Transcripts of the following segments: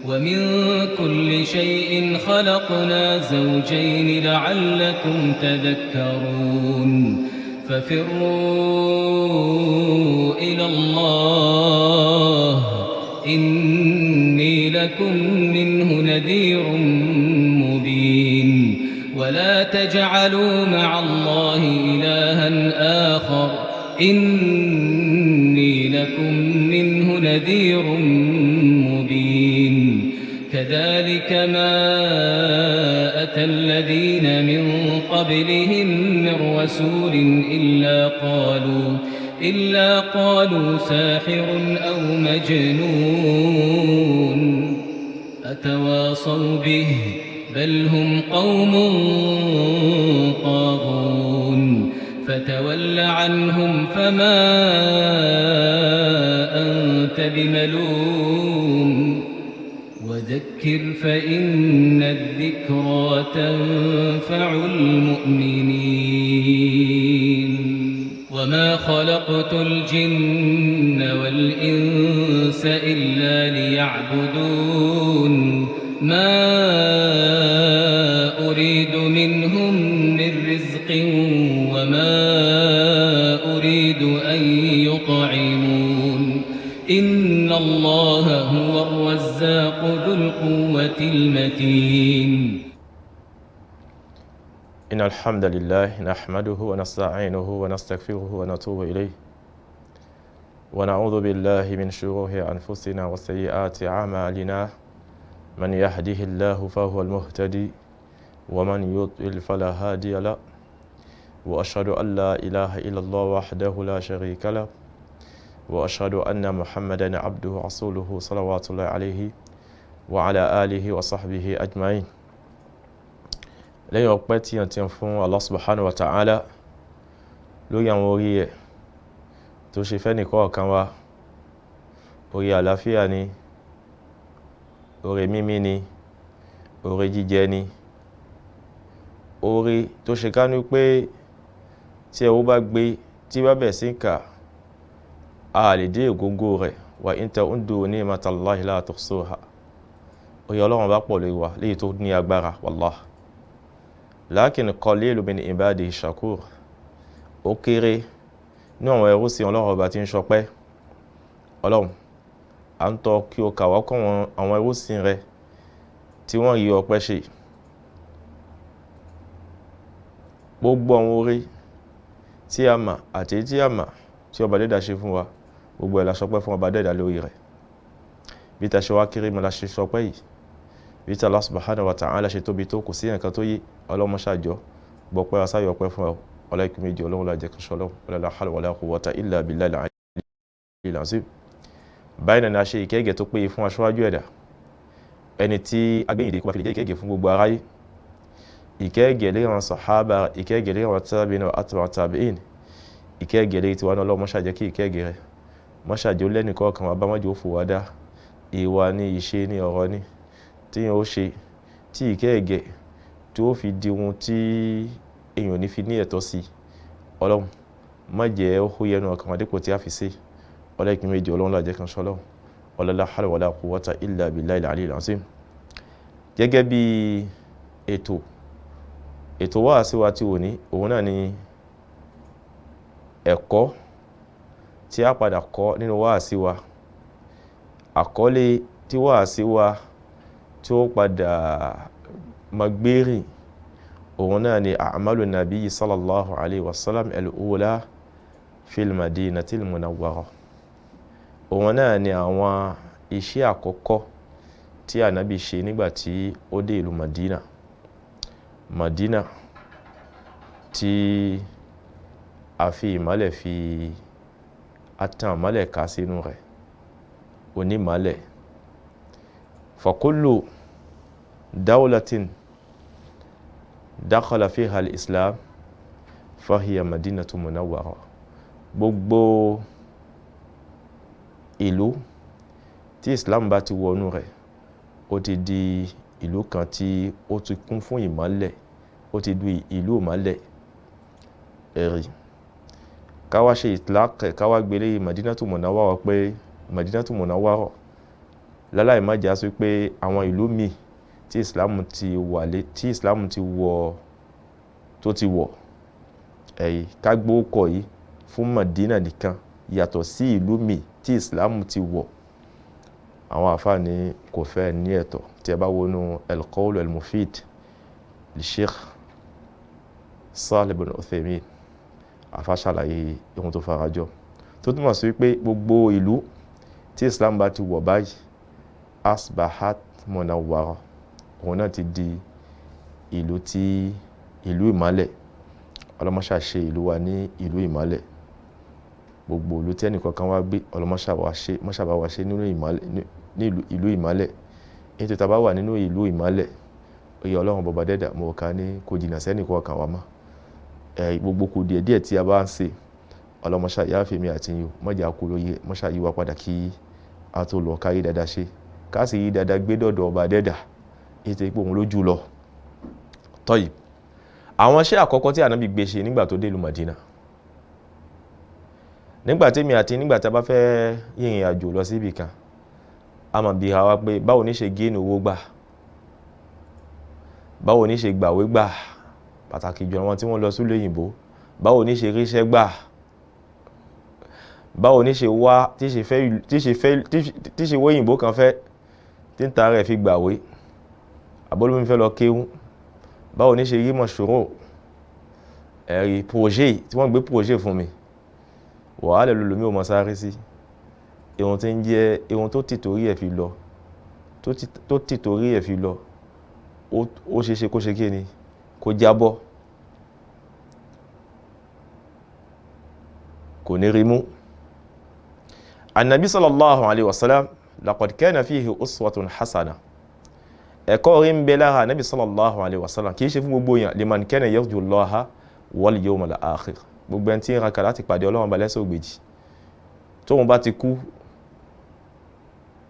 ومن كل شيء خلقنا زوجين لعلكم تذكرون ففروا إلى الله إني لكم منه نذير مبين ولا تجعلوا مع الله إلها آخر إني لكم منه نذير مبين كذلك ما أتى الذين من قبلهم من رسول إلا قالوا ساحر أو مجنون أتواصوا به بل هم قوم طاغون فتول عنهم فما أنت بملوم وذكر فإن الذكرى تنفع المؤمنين وما خلقت الجن والإنس إلا ليعبدون ما أريد منهم من رزق وما أريد أن يطعمون إن الله هو الرزاق ذو القوة المتين إن الحمد لله نحمده ونستعينه ونستغفره ونتوب إليه ونعوذ بالله من شرور أنفسنا وسيئات أعمالنا من يهده الله فهو المهتدي ومن يضلل فلا هادي له وأشهد أن لا إله إلا الله وحده لا شريك له وأشهد أن محمدا عبده ورسوله صلوات الله عليه وعلى آله وصحبه أجمعين lẹ́yìn ọpẹ́ tí yàn ti ń fún Allah subhanahu wa ta'ala lórí àwọn orí ẹ̀ tó ṣe fẹ́ nìkọ̀ọ̀kan wa orí àlàáfíà ni orí mímí ni orí jíjẹ ni orí tó ṣe ká ní pé tí ẹwọ́ bá gbé tí bá bẹ̀ sí kà á lè dé ògógó rẹ̀ wa in ta'uddu ni'matallahi la tuhsuha orí Ọlọ́run bá pọ̀ lórí wa léyìí tó ní agbára wallah lakin qalilu min ibadihi shakur ó kéré ní àwọn ẹrú sí Ọlọ́run ọba tí ń ṣọpẹ́ Ọlọ́run à ń tọ́ kí o kà wá kọ́ àwọn ẹrú sí rẹ tí wọ́n rí ọpẹ́ ṣe gbogbo àwọn oore tí a mà àti tí a mà tí ọba dẹ́dà ṣe fún wa gbogbo ẹ̀ la ṣọpẹ́ fún ọba dẹ́dà lórí rẹ̀ bí ta ṣe wá kéré mọ́ la ṣe ṣọpẹ́ yìí bí ta Allah subhanahu wa ta'ala ṣe tóbi tó kò sí nǹkan tó yé ọlọ́mọ ṣàjọ gbọ́pẹ́ asáyọ̀ ọpẹ́ fún ọ ọlọ́ikú méjì ọlọ́run lájẹ́ kan ṣọlọ́ wala hawla wala quwwata illa billahi al-aliyyil azim báyìí náà ṣe ìkẹ́gẹ̀ tó péye fún aṣáájú ẹ̀dá ẹni tí agbẹ́yìndé kó bá fi lè jẹ́ ìkẹ́gẹ̀ fún gbogbo aráyé ìkẹ́gẹ̀ lé àwọn sàhábà ìkẹ́gẹ̀ lé àwọn tabi'in àtàwọn tabi'in ìkẹ́gẹ̀ lé tiwọn náà lọ́mọ ṣàjẹ́ kí ìkẹ́gẹ̀ rẹ̀ mọ́ṣàjẹ́ lẹ́nìkọ̀ọ̀kan wa bá mọ́jọ́ ó fò wá dá ìwà ní ìṣe ní ọ̀rọ̀ ní tí yẹn ó ṣe tí ìkẹ́gẹ̀ tí ó fi di ohun tí èèyàn ní fi ní ẹ̀tọ́ sí Ọlọ́run má jẹ́ ó hó yẹnu ọkàn àdípò tí a fi sí ọlọ́ìkí méjì Ọlọ́run lájẹ́ kan ṣọlọ́run la hawla wala quwwata illa billahi al-aliyyil azim gẹ́gẹ́ bí ètò wá sí wa tí ò ní òun náà ni ẹ̀kọ́ tí a padà kọ́ nínú wá sí wa àkọlé tí wá sí wa tí ó padà magbérì òun náà ni a'malu nabiyyi sallallahu alaihi wasallam al-ula fil madinatil munawwara òun náà ni àwọn iṣẹ́ àkọ́kọ́ tí ànábì ṣe nígbàtí ó dé ìlú Madina tí a fi ìmọ́lẹ̀ fi atàn ìmọ́lẹ̀ ká sínú rẹ̀ onímọ́lẹ̀ fakullu dawlatin dakhala fiha al-islam fahiya madinatu munawwara gbogbo ìlú tí islam bá ti wọnú rẹ̀ ó ti di ìlú kan tí ó ti kún fún ìmọ́lẹ̀ ó ti di ìlú ìmọ́lẹ̀ ẹ̀rí káwá ṣe ìtìláàkẹ̀ káwá gbélé madinatu munawwara pé madinatu munawwara láláì má já sí pé àwọn ìlú míì tí Islam ti wọ̀ tó ti wọ̀ ká gbókọ̀ yìí fún Madina nìkan yàtọ̀ sí ìlú míì tí Islam ti wọ̀, àwọn àfáà ní kò fẹ́ ní ẹ̀tọ́. tí a bá wọnú al-Qawl al-Mufid li Sheikh Salih ibn Uthaymin, àfáà ṣàlàyé ohun tó farajọ tó túmọ̀ sí pé gbogbo ìlú tí Islam bá ti wọ̀ báyìí asbahat munawwara, òun náà ti di ìlú ìmọ́lẹ̀. ọlọ́mọṣà ṣe ìlú wa ní ìlú ìmọ́lẹ̀. gbogbo ìlú tí ẹnìkọ̀ọ̀kan wá gbé ọlọ́mọṣà bá wa ṣe ní ìlú ìmọ́lẹ̀. ètò tàbá wà nínú ìlú ìmọ́lẹ̀, oyè ọlọ́run bọba dẹ́dà mọ̀ ká ní kò jìnà sẹ́nìkọ̀ọ̀kan wa mọ́. gbogbo kù díẹ̀ tí a bá ń ṣe ọlọ́mọṣà yáfẹ́ mi àti yín mọ́jà kú lóye, mọ́ṣà yíwa padà kí a tó lọ kárí dáadáa ṣe, ká sì yí dáadáa gbé dọ̀dọ̀ ọba dẹ́dà ètò ipò òun lójú lọ. tọ́yì àwọn iṣẹ́ àkọ́kọ́ tí Ànábì gbé ṣe nígbà tó dé ìlú Madina, nígbà tí a bá fẹ́ yìnrìn àjò lọ sí ibì kan, a máa bi ara wa pé báwo ní ṣe gé owó gbà, báwo ní ṣe gbàwé gbà, pàtàkì jù àwọn tí wọ́n lọ sílùú òyìnbó, báwo ní ṣe ríṣẹ́ gbà, báwo ní ṣe wá tí ṣe wóyìnbó kan fẹ́ tí ń ta rẹ̀ fi gbàwé, àbólómi fẹ́ lọ kéwú, báwo ní ṣe rí mọ̀ṣúrò projet tí wọ́n gbé projet fún mi, wàhálà lòlòmí ò mọ̀ sáré sí. ohun tí ń jẹ́ ohun tó tìtorí ẹ̀ fi lọ ó ṣeéṣe kó ṣe kí ni kó jábọ́, kò ní rí mú. Annabi sallallahu alaihi wasallam laqad kana fihi uswatun hasana, ẹ̀kọ́ rí ń bẹ lára Annabi sallallahu alaihi wasallam kìí ṣe fún gbogbo yàn liman kana yarju Allaha wal yawmal akhir, gbogbo ẹni tí ń ranka láti pàdé Ọlọ́run bá lẹ́sẹ̀ ògbèjì, tóun bá ti kú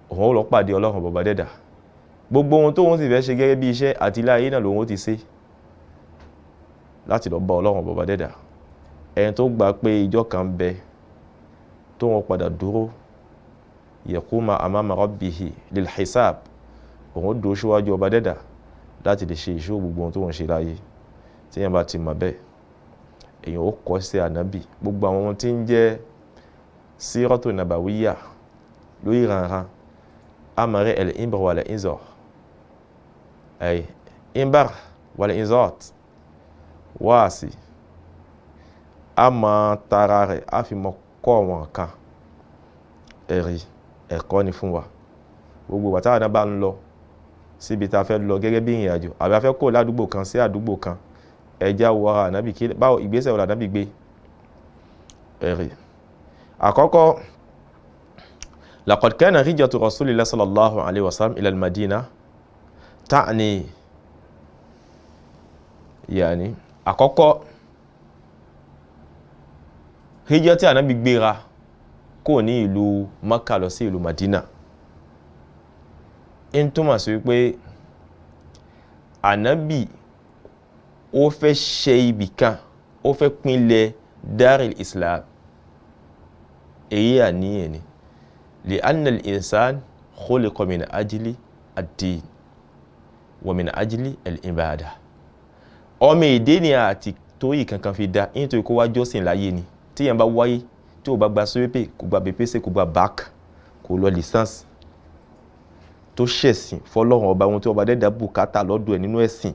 òun ó lọ pàdé Ọlọ́run bọba dẹ́dà. gbogbo ohun tóun sì fẹ́ ṣe gẹ́gẹ́ bí iṣẹ́ àti ilé ayé náà lòun ti ṣe láti lọ bá Ọlọ́run bọba dẹ́dà. ẹni tó gbà pé ìjọ kan bẹ tó wọn padà dúró yaquma amama rabbihi lil hisab, òun dúró síwájú ọba dẹ́dà láti lè ṣe ìṣó gbogbo ohun tó ń ṣe láyé. tí yẹn bá ti mọ̀ bẹ́ẹ̀, èyàn ó kọ́ sí Ànábì. gbogbo àwọn ohun tí ń jẹ́ sírọ́tò nàbàwíyà lórí ìrànràn, amare el-imbar wal-inzar, imbar wal-inzart, wáàsí a máa tara rẹ̀ a fi mọ́ kọ́ wọn kan ẹ̀kọ́ ni fún wa. gbogbo wa táwọn náà bá ń lọ síbi tá a fẹ́ lọ gẹ́gẹ́ bí ìrìn àjò, àbí a fẹ́ kó ládùúgbò kan sí àdúgbò kan, ẹja wo ara Ànábì kí báwo ìgbésẹ̀ wo l'Ànábì gbé. àkọ́kọ́ laqad kana hijratu rasulillah sallallahu alaihi wasallam ila al-Madina ta'ni yani àkọ́kọ́ hijra tí Ànábì gbéra kò ní ìlú Makkah lọ sí ìlú Madina ń túmọ̀ sí wípé Ànábì ó fẹ́ ṣe ibì kan, ó fẹ́ pinlẹ̀ daril Islam. èyí àníyàn ni li'anna al-insan khuliqa min ajli ad-din wa min ajli al-ibada. ọmọ èdè ni àti torí kankan fi dá nítorí kó wá jọ́sìn láyé ni. tí yẹn bá wáyé tí ó bá gba sórípè, kò gba BPC, kò gba BAC, kò lọ licence, tó ṣẹ̀sìn fọ́lọ́run ọba, ohun tí ọba dẹ́dà bùkátà lọ́dọ̀ ẹ̀ nínú ẹ̀sìn,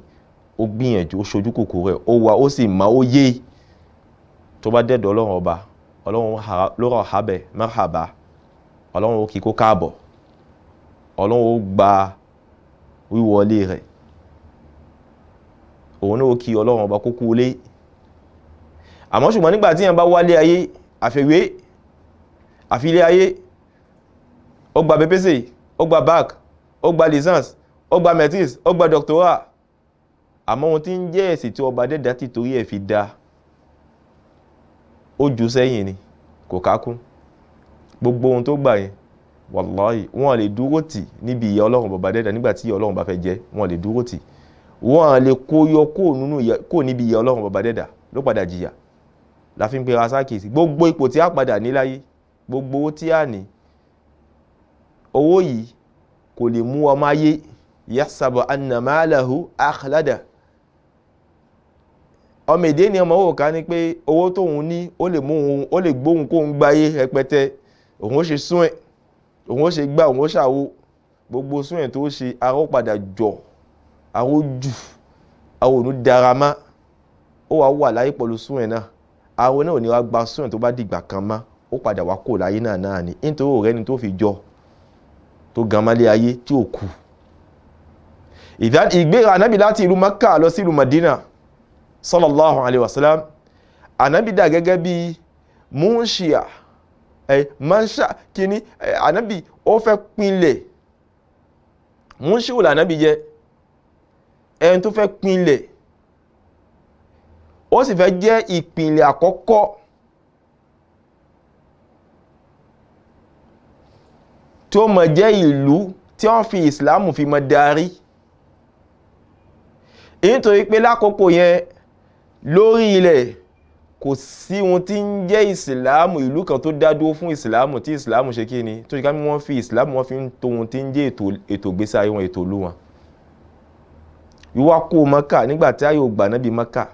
ó gbìyànjú, ó ṣojú kòkòrò ẹ̀, ó wà, ó sì máa ó yé, tó bá dẹ́dọ̀ Ọlọ́run ọba, Ọlọ́run lórọ̀ hábẹ̀ marhaba, Ọlọ́run ó kí kó káàbọ̀, Ọlọ́run ó gba wíwọlé rẹ̀, òun náà ó kí Ọlọ́run ọba kó kú lé. àmọ́ ṣùgbọ́n nígbà tí yẹn bá wálé ayé àfẹ́wé àfilé ayé, ó gba BPC, ó gba BAC, ó gba licence, ó gba maîtrise, ó gba doctorat, àmọ́ ohun tí ń jẹ́ ẹ̀sìn tí ọba dẹ́dà ti torí ẹ̀ fi dá ó jù sẹ́yìn ni, kò kákún. gbogbo ohun tó gbà yẹn wallahi wọ́n lè dúró tì níbi ìyà Ọlọ́run bọba dẹ́dà nígbà tí ìyà Ọlọ́run bá fẹ́ jẹ, wọ́n lè dúró tì, wọ́n lè kó níbi ìyà Ọlọ́run bọba dẹ́dà, ló padà jìyà. la fi ń pe rasákìsì gbogbo ipò tí a padà ní láyé, gbogbo owó tí a ní, owó yìí kò lè mú ọmọ ayé yahsabu anna malahu akhlada. Ọmọ èdè ni ọmọ wò ká ní pé owó tóun ní ó lè gbóhun kóhun gbáyé rẹpẹtẹ, òun ó ṣe sún ẹ̀, òun ó ṣe gbá, òun ó ṣàwo, gbogbo sún ẹ̀ tó ṣe ara ó padà jọ, ara ó jù, ara ò ní darama, ó wà láyé pẹ̀lú sún ẹ̀ náà, ara náà ò ní wá gba sún ẹ̀ tó bá dìgbà kan mọ́, ó padà wá kó láyé náà ni, nítorí ọ̀rẹ́ ni tó fi jọ tó gan mọ́lé ayé tí ò kú. Ìgbéra Ànábì láti ìlú Makkah lọ sí ìlú Madina sallallahu alaihi wasallam, Ànábì dà gẹ́gẹ́ bí múnṣíà mọ́ṣá kíní, Ànábì ó fẹ́ pinlẹ̀, múnṣíù l'Ànábì jẹ́ ẹni tó fẹ́ pinlẹ̀, ó sì fẹ́ jẹ́ ìpìnlẹ̀ àkọ́kọ́ tí ó mọ̀ jẹ́ ìlú tí wọ́n fi ìsìlámù fi mọ̀ darí. Nítorí pé lákòókò yẹn lórí ilẹ̀ kò sí ohun tí ń jẹ́ ìsìlámù, ìlú kan tó dádúró fún ìsìlámù tí ìsìlámù ṣe kí ni, tó ṣe ká mí wọ́n fi ìsìlámù wọ́n fi ń tó ohun tí ń jẹ́ ètò ìgbésí ayé wọn, ètò ìlú wọn. Wíwá kó Mákà nígbà tí ayé ò gbà Nábì Mákà,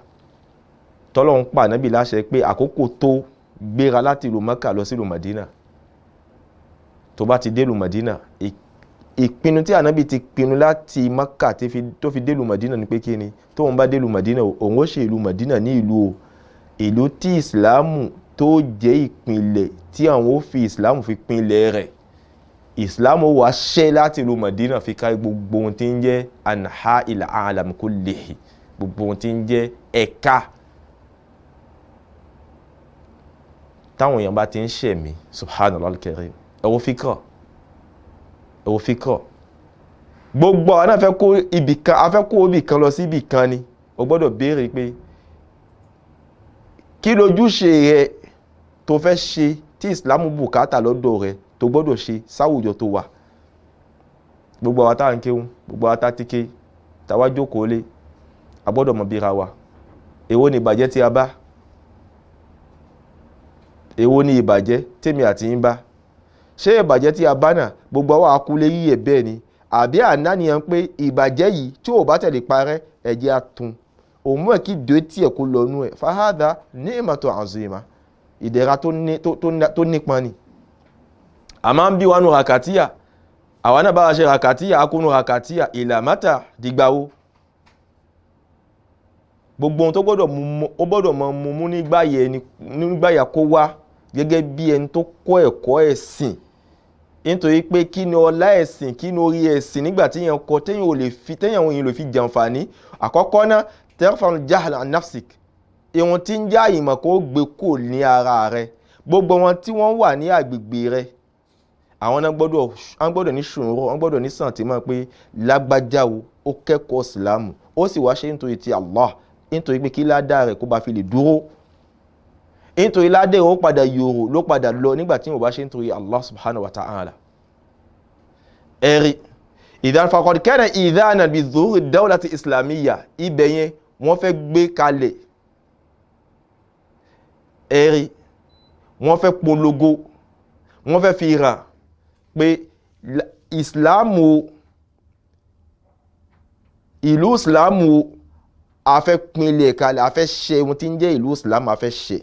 tọ́lọ́run pa Nábì láṣẹ pé àkókò tó gbéra láti ìlú Mákà lọ sí ìlú Madina. Tó bá ti dé ìlú Madina, ìpinnu tí Ànábì ti pinnu láti Mákà tó fi dé ìlú Madina ni pé kí ni, tó ń bá dé ìlú Madina, òun ó ṣe ìlú Madina ní ìlú tí ìsìlámù tó jẹ́ ìpìnlẹ̀ tí àwọn ó fi ìsìlámù fi pinlẹ̀ rẹ̀. Ìsìlámù wà ṣẹ́ láti ìlú Madina fi kárí gbogbo ohun tí ń jẹ́ anha ila alam kullihi, gbogbo ohun tí ń jẹ́ ẹ̀ka táwọn èèyàn bá ti ń ṣẹ̀mí. Subhanallah al-karim. Ẹwọ fíkọ̀ gbogbo àwọn náà fẹ́ kó ibì kan lọ sí ibì kan ni, o gbọ́dọ̀ béèrè pé kí lójúṣe rẹ tó fẹ́ ṣe tí ìsìlámù bùkátà lọ́dọ̀ rẹ tó gbọ́dọ̀ ṣe sáwùjọ tó wà. Gbogbo àwọn tá ń kéhùn, gbogbo àwọn tá ti ké, tàwa jókòó lé, a gbọ́dọ̀ mọ̀ bíra wa. Èwo ni ìbàjẹ́ tí a bá? Èwo ni ìbàjẹ́ tèmi àti yín bá? Ṣé ìbàjẹ́ tí a bá náà gbogbo àwọn akúlé yíyẹ bẹ́ẹ̀ ni? Àbí ànáníyàn pé ìbàjẹ́ yìí tí ò bá tẹ̀lé parẹ́ ẹ̀jẹ̀ àtún, òun mú ẹ̀ kí dé tí ẹ̀ kó lọ́nú ẹ̀, fahadha ni'matu azima, ìdẹ̀ra tó nípọn ni. A máa ń bí wa nù ràkàtíyà, àwa náà bá wa ṣe ràkàtíyà, akúnú ràkàtíyà ìlàmátà dìgbàwó. Gbogbo ohun tó gbọ́dọ̀ mọ mú nígbàyà kó wá gẹ́gẹ́ bí ẹni tó kọ́ ẹ̀kọ́ ẹ̀sìn. Nítorí pé kí ni ọlá ẹ̀sìn, kí ni orí ẹ̀sìn nígbà tí yẹn kọ téyàn òyìn lè fi jàǹfààní. Àkọ́kọ́ náà tarfa'ul jahla an nafsik, ìwọ̀n tí ń já ìmọ̀ kó gbé kò ní ara rẹ̀. Gbogbo wọn tí wọ́n wà ní agbègbè rẹ̀, àwọn náà gbọ́dọ̀ ní ṣòro, wọ́n gbọ́dọ̀ ní sàn tí mọ̀ pé lágbájá ó kẹ́kọ̀ọ́ ìsìlámù, ó sì wá ṣe nítorí ti Allah, nítorí pé kí ládàá rẹ̀ kó bá fi lè dúró. Nítorí ládàá rẹ̀ ó padà yòrò ló padà lọ nígbà tí wọ́n bá ṣe nítorí Allah subhanahu wa ta'ala. Ẹ̀rí idhan faqad kana idhanan bi dhuhuri dawlati islamiyya, ibẹ̀ yẹn wọ́n fẹ́ gbé kalẹ̀. Ẹ̀rí wọ́n fẹ́ polongo, wọ́n fẹ́ fi hàn pé ìsìlámù, ìlú ìsìlámù a fẹ́ pinlẹ̀ kalẹ̀, a fẹ́ ṣe ohun tí ń jẹ́ ìlú ìsìlámù, a fẹ́ ṣe,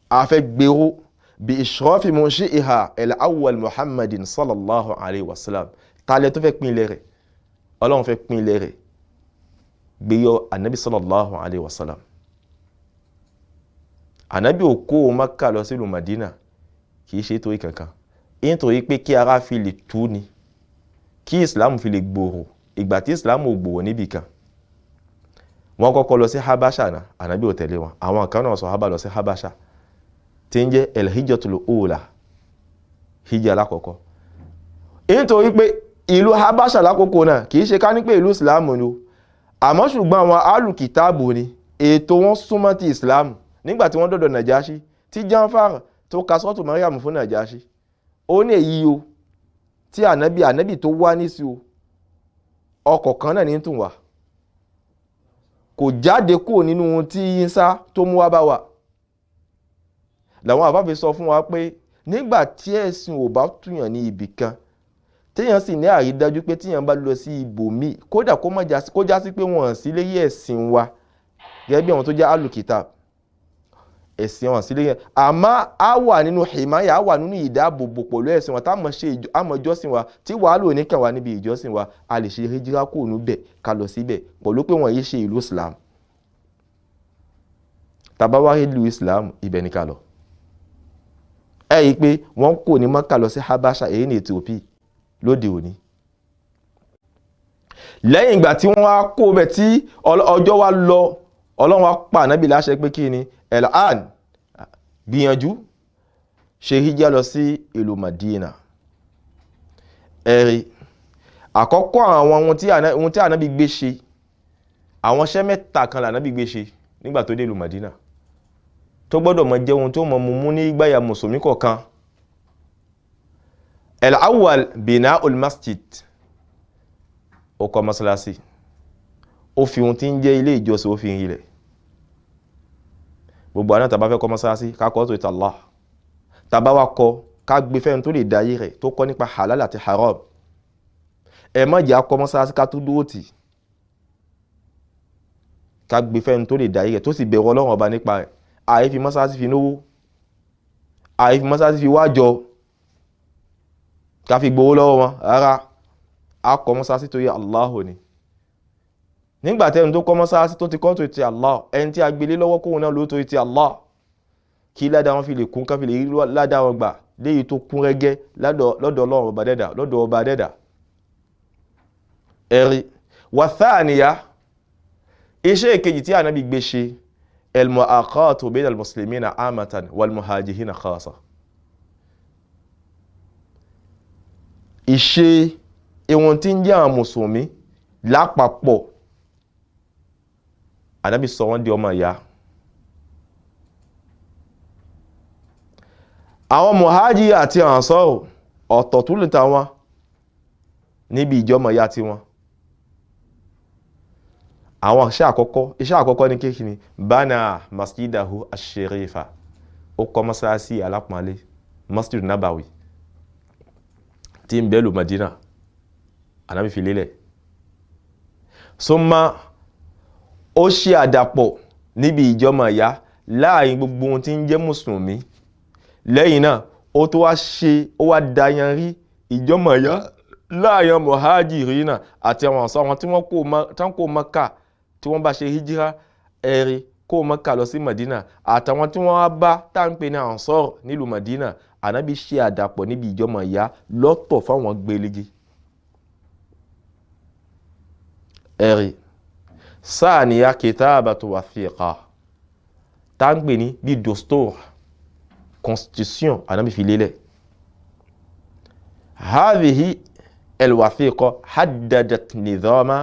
a fẹ́ gbèrò bí ishrafi munshi'iha al-awwal Muhammadin sallallahu alayhi wa sallam. Tàlẹ̀ tó fẹ́ pinlẹ̀ rẹ̀, Ọlọ́run fẹ́ pinlẹ̀ rẹ̀ gbéyọ Ànábì sallallahu alayhi wa sallam. Ànábì ò kó Mákà lọ sí ìlú Madina kìí ṣe torí kankan, nítorí pé kí ara fi lè tú ni, kí ìsìlámù fi lè gbòòrò. Ìgbà tí ìsìlámù ò gbòòrò níbì kan, wọ́n kọ́kọ́ lọ sí Habasha náà, Ànábì ò tẹ̀lé wọn. Àwọn kan náà sàhábà lọ sí Habasha tí ń jẹ́ el-hijjatul ula, hijja lákọ̀ọ́kọ́. Nítorí pé ìlú Habasha lákòókò náà kìí ṣe ká ní pé ìlú ìsìlámù ni, àmọ́ ṣùgbọ́n àwọn alùkìtàbù ni, ètò wọn súnmọ́ ti ìsìlámù. Nígbà tí wọ́n dọ̀dọ̀ Nàjáṣí, tí Jàfàr tó ka sọ́tù Maryam fún Nàjáṣí, ó ní èyí o tí ànábì tó wá nísí o, ọkọ̀ kan náà ní tún wà, kò jáde kúrò nínú ohun tí Ìsá tó mú wá bá wa. Làwọn àfáàfẹ́ sọ fún wa pé nígbà tí ẹ̀sìn ò bá túyàn ní ibì kan, téèyàn sì ní àrídájú pé téèyàn bá lọ sí ibòmíì kódà kó já sí pé wọ́n sí lérí ẹ̀sìn wa gẹ́gẹ́ bí àwọn tó jẹ́ alùkìtà ẹ̀sìn wọn sí lérí àmọ́ a wà nínú hìmáyà a wà nínú ìdáàbòbò pẹ̀lú ẹ̀sìn wa táwọn ṣe àmọ́jọ́sìn wa tí wàhálà oníkàn wa níbi ìjọsìn wa a lè ṣe hijira kó níbẹ̀ ká lọ síbẹ̀ pẹ̀lú pé wọ́n yìí ṣe ìlú Islam tàbá wá ìlú Islam ibẹ̀ ní ká lọ ẹ yìí pé wọ́n kò ní Mákà lọ sí Habasha èyí ní Ethiopia lóde òní lẹ́yìn ìgbà tí wọ́n wá kó bẹ̀ tí ọjọ́ wá lọ Ọlọ́run wá pa Ànábì láṣẹ pé kí ni ẹ̀lán gbìyànjú ṣe hijira lọ sí ìlú Madina ẹ̀rí àkọ́kọ́ àwọn ohun tí Ànábì gbé ṣe àwọn iṣẹ́ mẹ́ta kan l'Ànábì gbé ṣe nígbà tó dé ìlú Madina tó gbọ́dọ̀ mọ jẹ́ ohun tó mọ mú ní ìgbáyà mùsùlùmí kọ̀ọ̀kan al-awwal bina'ul masjid ó kọ́ mọ́sálásí ó fi ohun tí ń jẹ́ ilé ìjọsìn ó fi ń ilẹ̀ gbogbo àná tàbá fẹ́ kọ́ mọ́sálásí kákọ́ tó ìta Allah tàbá wá kọ́ ká gbé fẹ́ni tó lè dáyé rẹ̀ tó kọ́ nípa halal àti haram ẹ má jẹ́ akọ́ mọ́sálásí ká tó dúró tì ká gbé fẹ́ni tó lè dáyé rẹ̀ tó sì bẹ̀rù Ọlọ́run ọba nípa rẹ̀ àìfi mọ́sálásí fi náwó àìfi mọ́sálásí fi wájọ ká fi gbowó lọ́wọ́ wọn rárá akọ́ mọ́sálásí tó yẹ Allah ni nígbà tẹ́ni tó kọ́ mọ́sálásí tó ti kọ́ tó ti Allah ẹni tí a gbélé lọ́wọ́ kóhun náà ló tó ti Allah kí ládá wọn fi lè kún ká fi lè rí ládá wọn gbà léyìí tó kún rẹ́gẹ́ lọ́dọ̀ Ọlọ́run ọba dẹ́dà lọ́dọ̀ ọba dẹ́dà ẹ̀rí wa thaniya iṣẹ́ ìkejì tí Ànábì gbé ṣe al-mu'aqatu bayna al-muslimina amatan wal-muhajirina khasa ìṣe ìwọ̀n tí ń jẹ́ àwọn mùsùlùmí lápapọ̀ Ànábì sọ wọ́n di ọmọ ìyá àwọn muhajir àti ansar ọ̀tọ̀ tún lè ta wọn níbi ìjọmọ̀ ìyá tí wọn àwọn iṣẹ́ àkọ́kọ́ ní kéèkì bana masjidahu ash-sharifa ó kọ́ mọ́sálásí alápọ̀nlé masjid nabawi tí ń bẹ̀lú Madina Ànábì fi lélẹ̀ summa ó ṣe àdàpọ̀ níbi ìjọmọ̀ ìyá láàrin gbogbo ohun tí ń jẹ́ mùsùlùmí lẹ́yìn náà ó tó wá dayanrí ìjọmọ̀ ìyá láàrin muhajirina àti àwọn ansar wọn tí wọ́n kó Mákà tí wọ́n bá ṣe hijira ẹ̀rí kó Mákà lọ sí Madina àtàwọn tí wọ́n wá bá tá ń pè ní ansar nílùú Madina Ànábì ṣe àdàpọ̀ níbi ìjọmọ̀ ìyá lọ́tọ̀ fáwọn gbélégé ẹ̀rí sáàníyà kitabatu wathiqa tá ń pè ní bí dostor constitution Ànábì fi lélẹ̀ hadhihi al-wathiqa haddadat nizama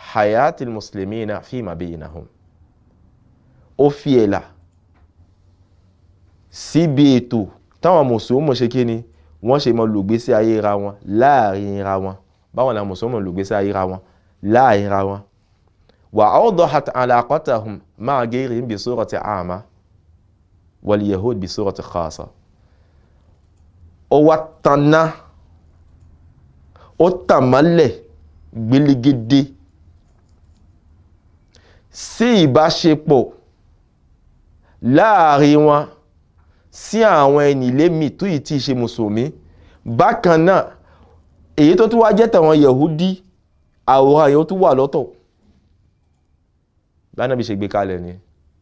hayati al-muslimina fima baynahum ó fi ẹ̀là síbi ètò táwọn mùsùlùmí ṣe kí ni wọ́n ṣe mọ́ lògbésí ayé ra wọn láàrin ra wọn báwọn la mùsùlùmí lògbésí ayé ra wọn láàrin ra wọn wa awdahat alaqatahum ma'a ghayrihim bi surati ama wal yahud bi surati khasa ó wá tanná ó tàmálẹ̀ gbélégédé sí ìbáṣepọ̀ láàrin wọn sí àwọn ẹni lémi tó yìí tí ṣe mùsùlùmí bákan náà èyí tó tún wá jẹ́ tàwọn Yahudi àwòrán yóò tún wà lọ́tọ̀ bánàbí ṣe gbé kalẹ̀ ni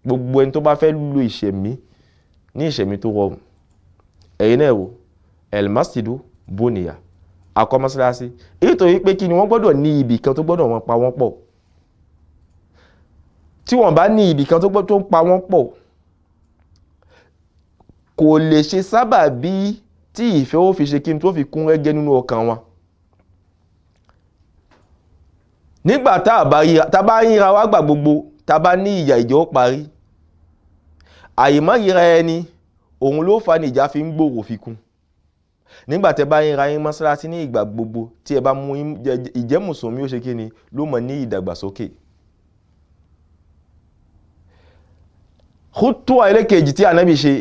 gbogbo ẹni tó bá fẹ́ lo ìṣẹ̀mí ní ìṣẹ̀mí tó rọrùn ẹ̀yin náà wò el-masjidu buniya akọ́ mọ́sálásí èyí tó yí pé kí ni wọ́n gbọ́dọ̀ ní ibì kan tó gbọ́dọ̀ wọn pa wọ́n pọ̀ tí wọ́n bá ní ibì kan tó ń pa wọ́n pọ̀ kò lè ṣe sábà bí tí ìfẹ́ ó fi ṣe kí n tó fi kún rẹ́gẹ́ nínú ọkàn wọn nígbà tá bá yíra wá gbà gbogbo tá bá ní ìyà ìjọ ó parí àyèmọ́ yíra ẹni òun ló fa ní ìjà fi ń gbòòrò fi kún nígbà tẹ́ bá yíra yín mọ́sálásí ní ìgbà gbogbo tí ẹ bá mú ìjẹ́ mùsùlùmí ó ṣe kí ni ló mọ̀ ní ìdàgbàsókè khutwa ẹlẹ́kejì tí Ànábì ṣe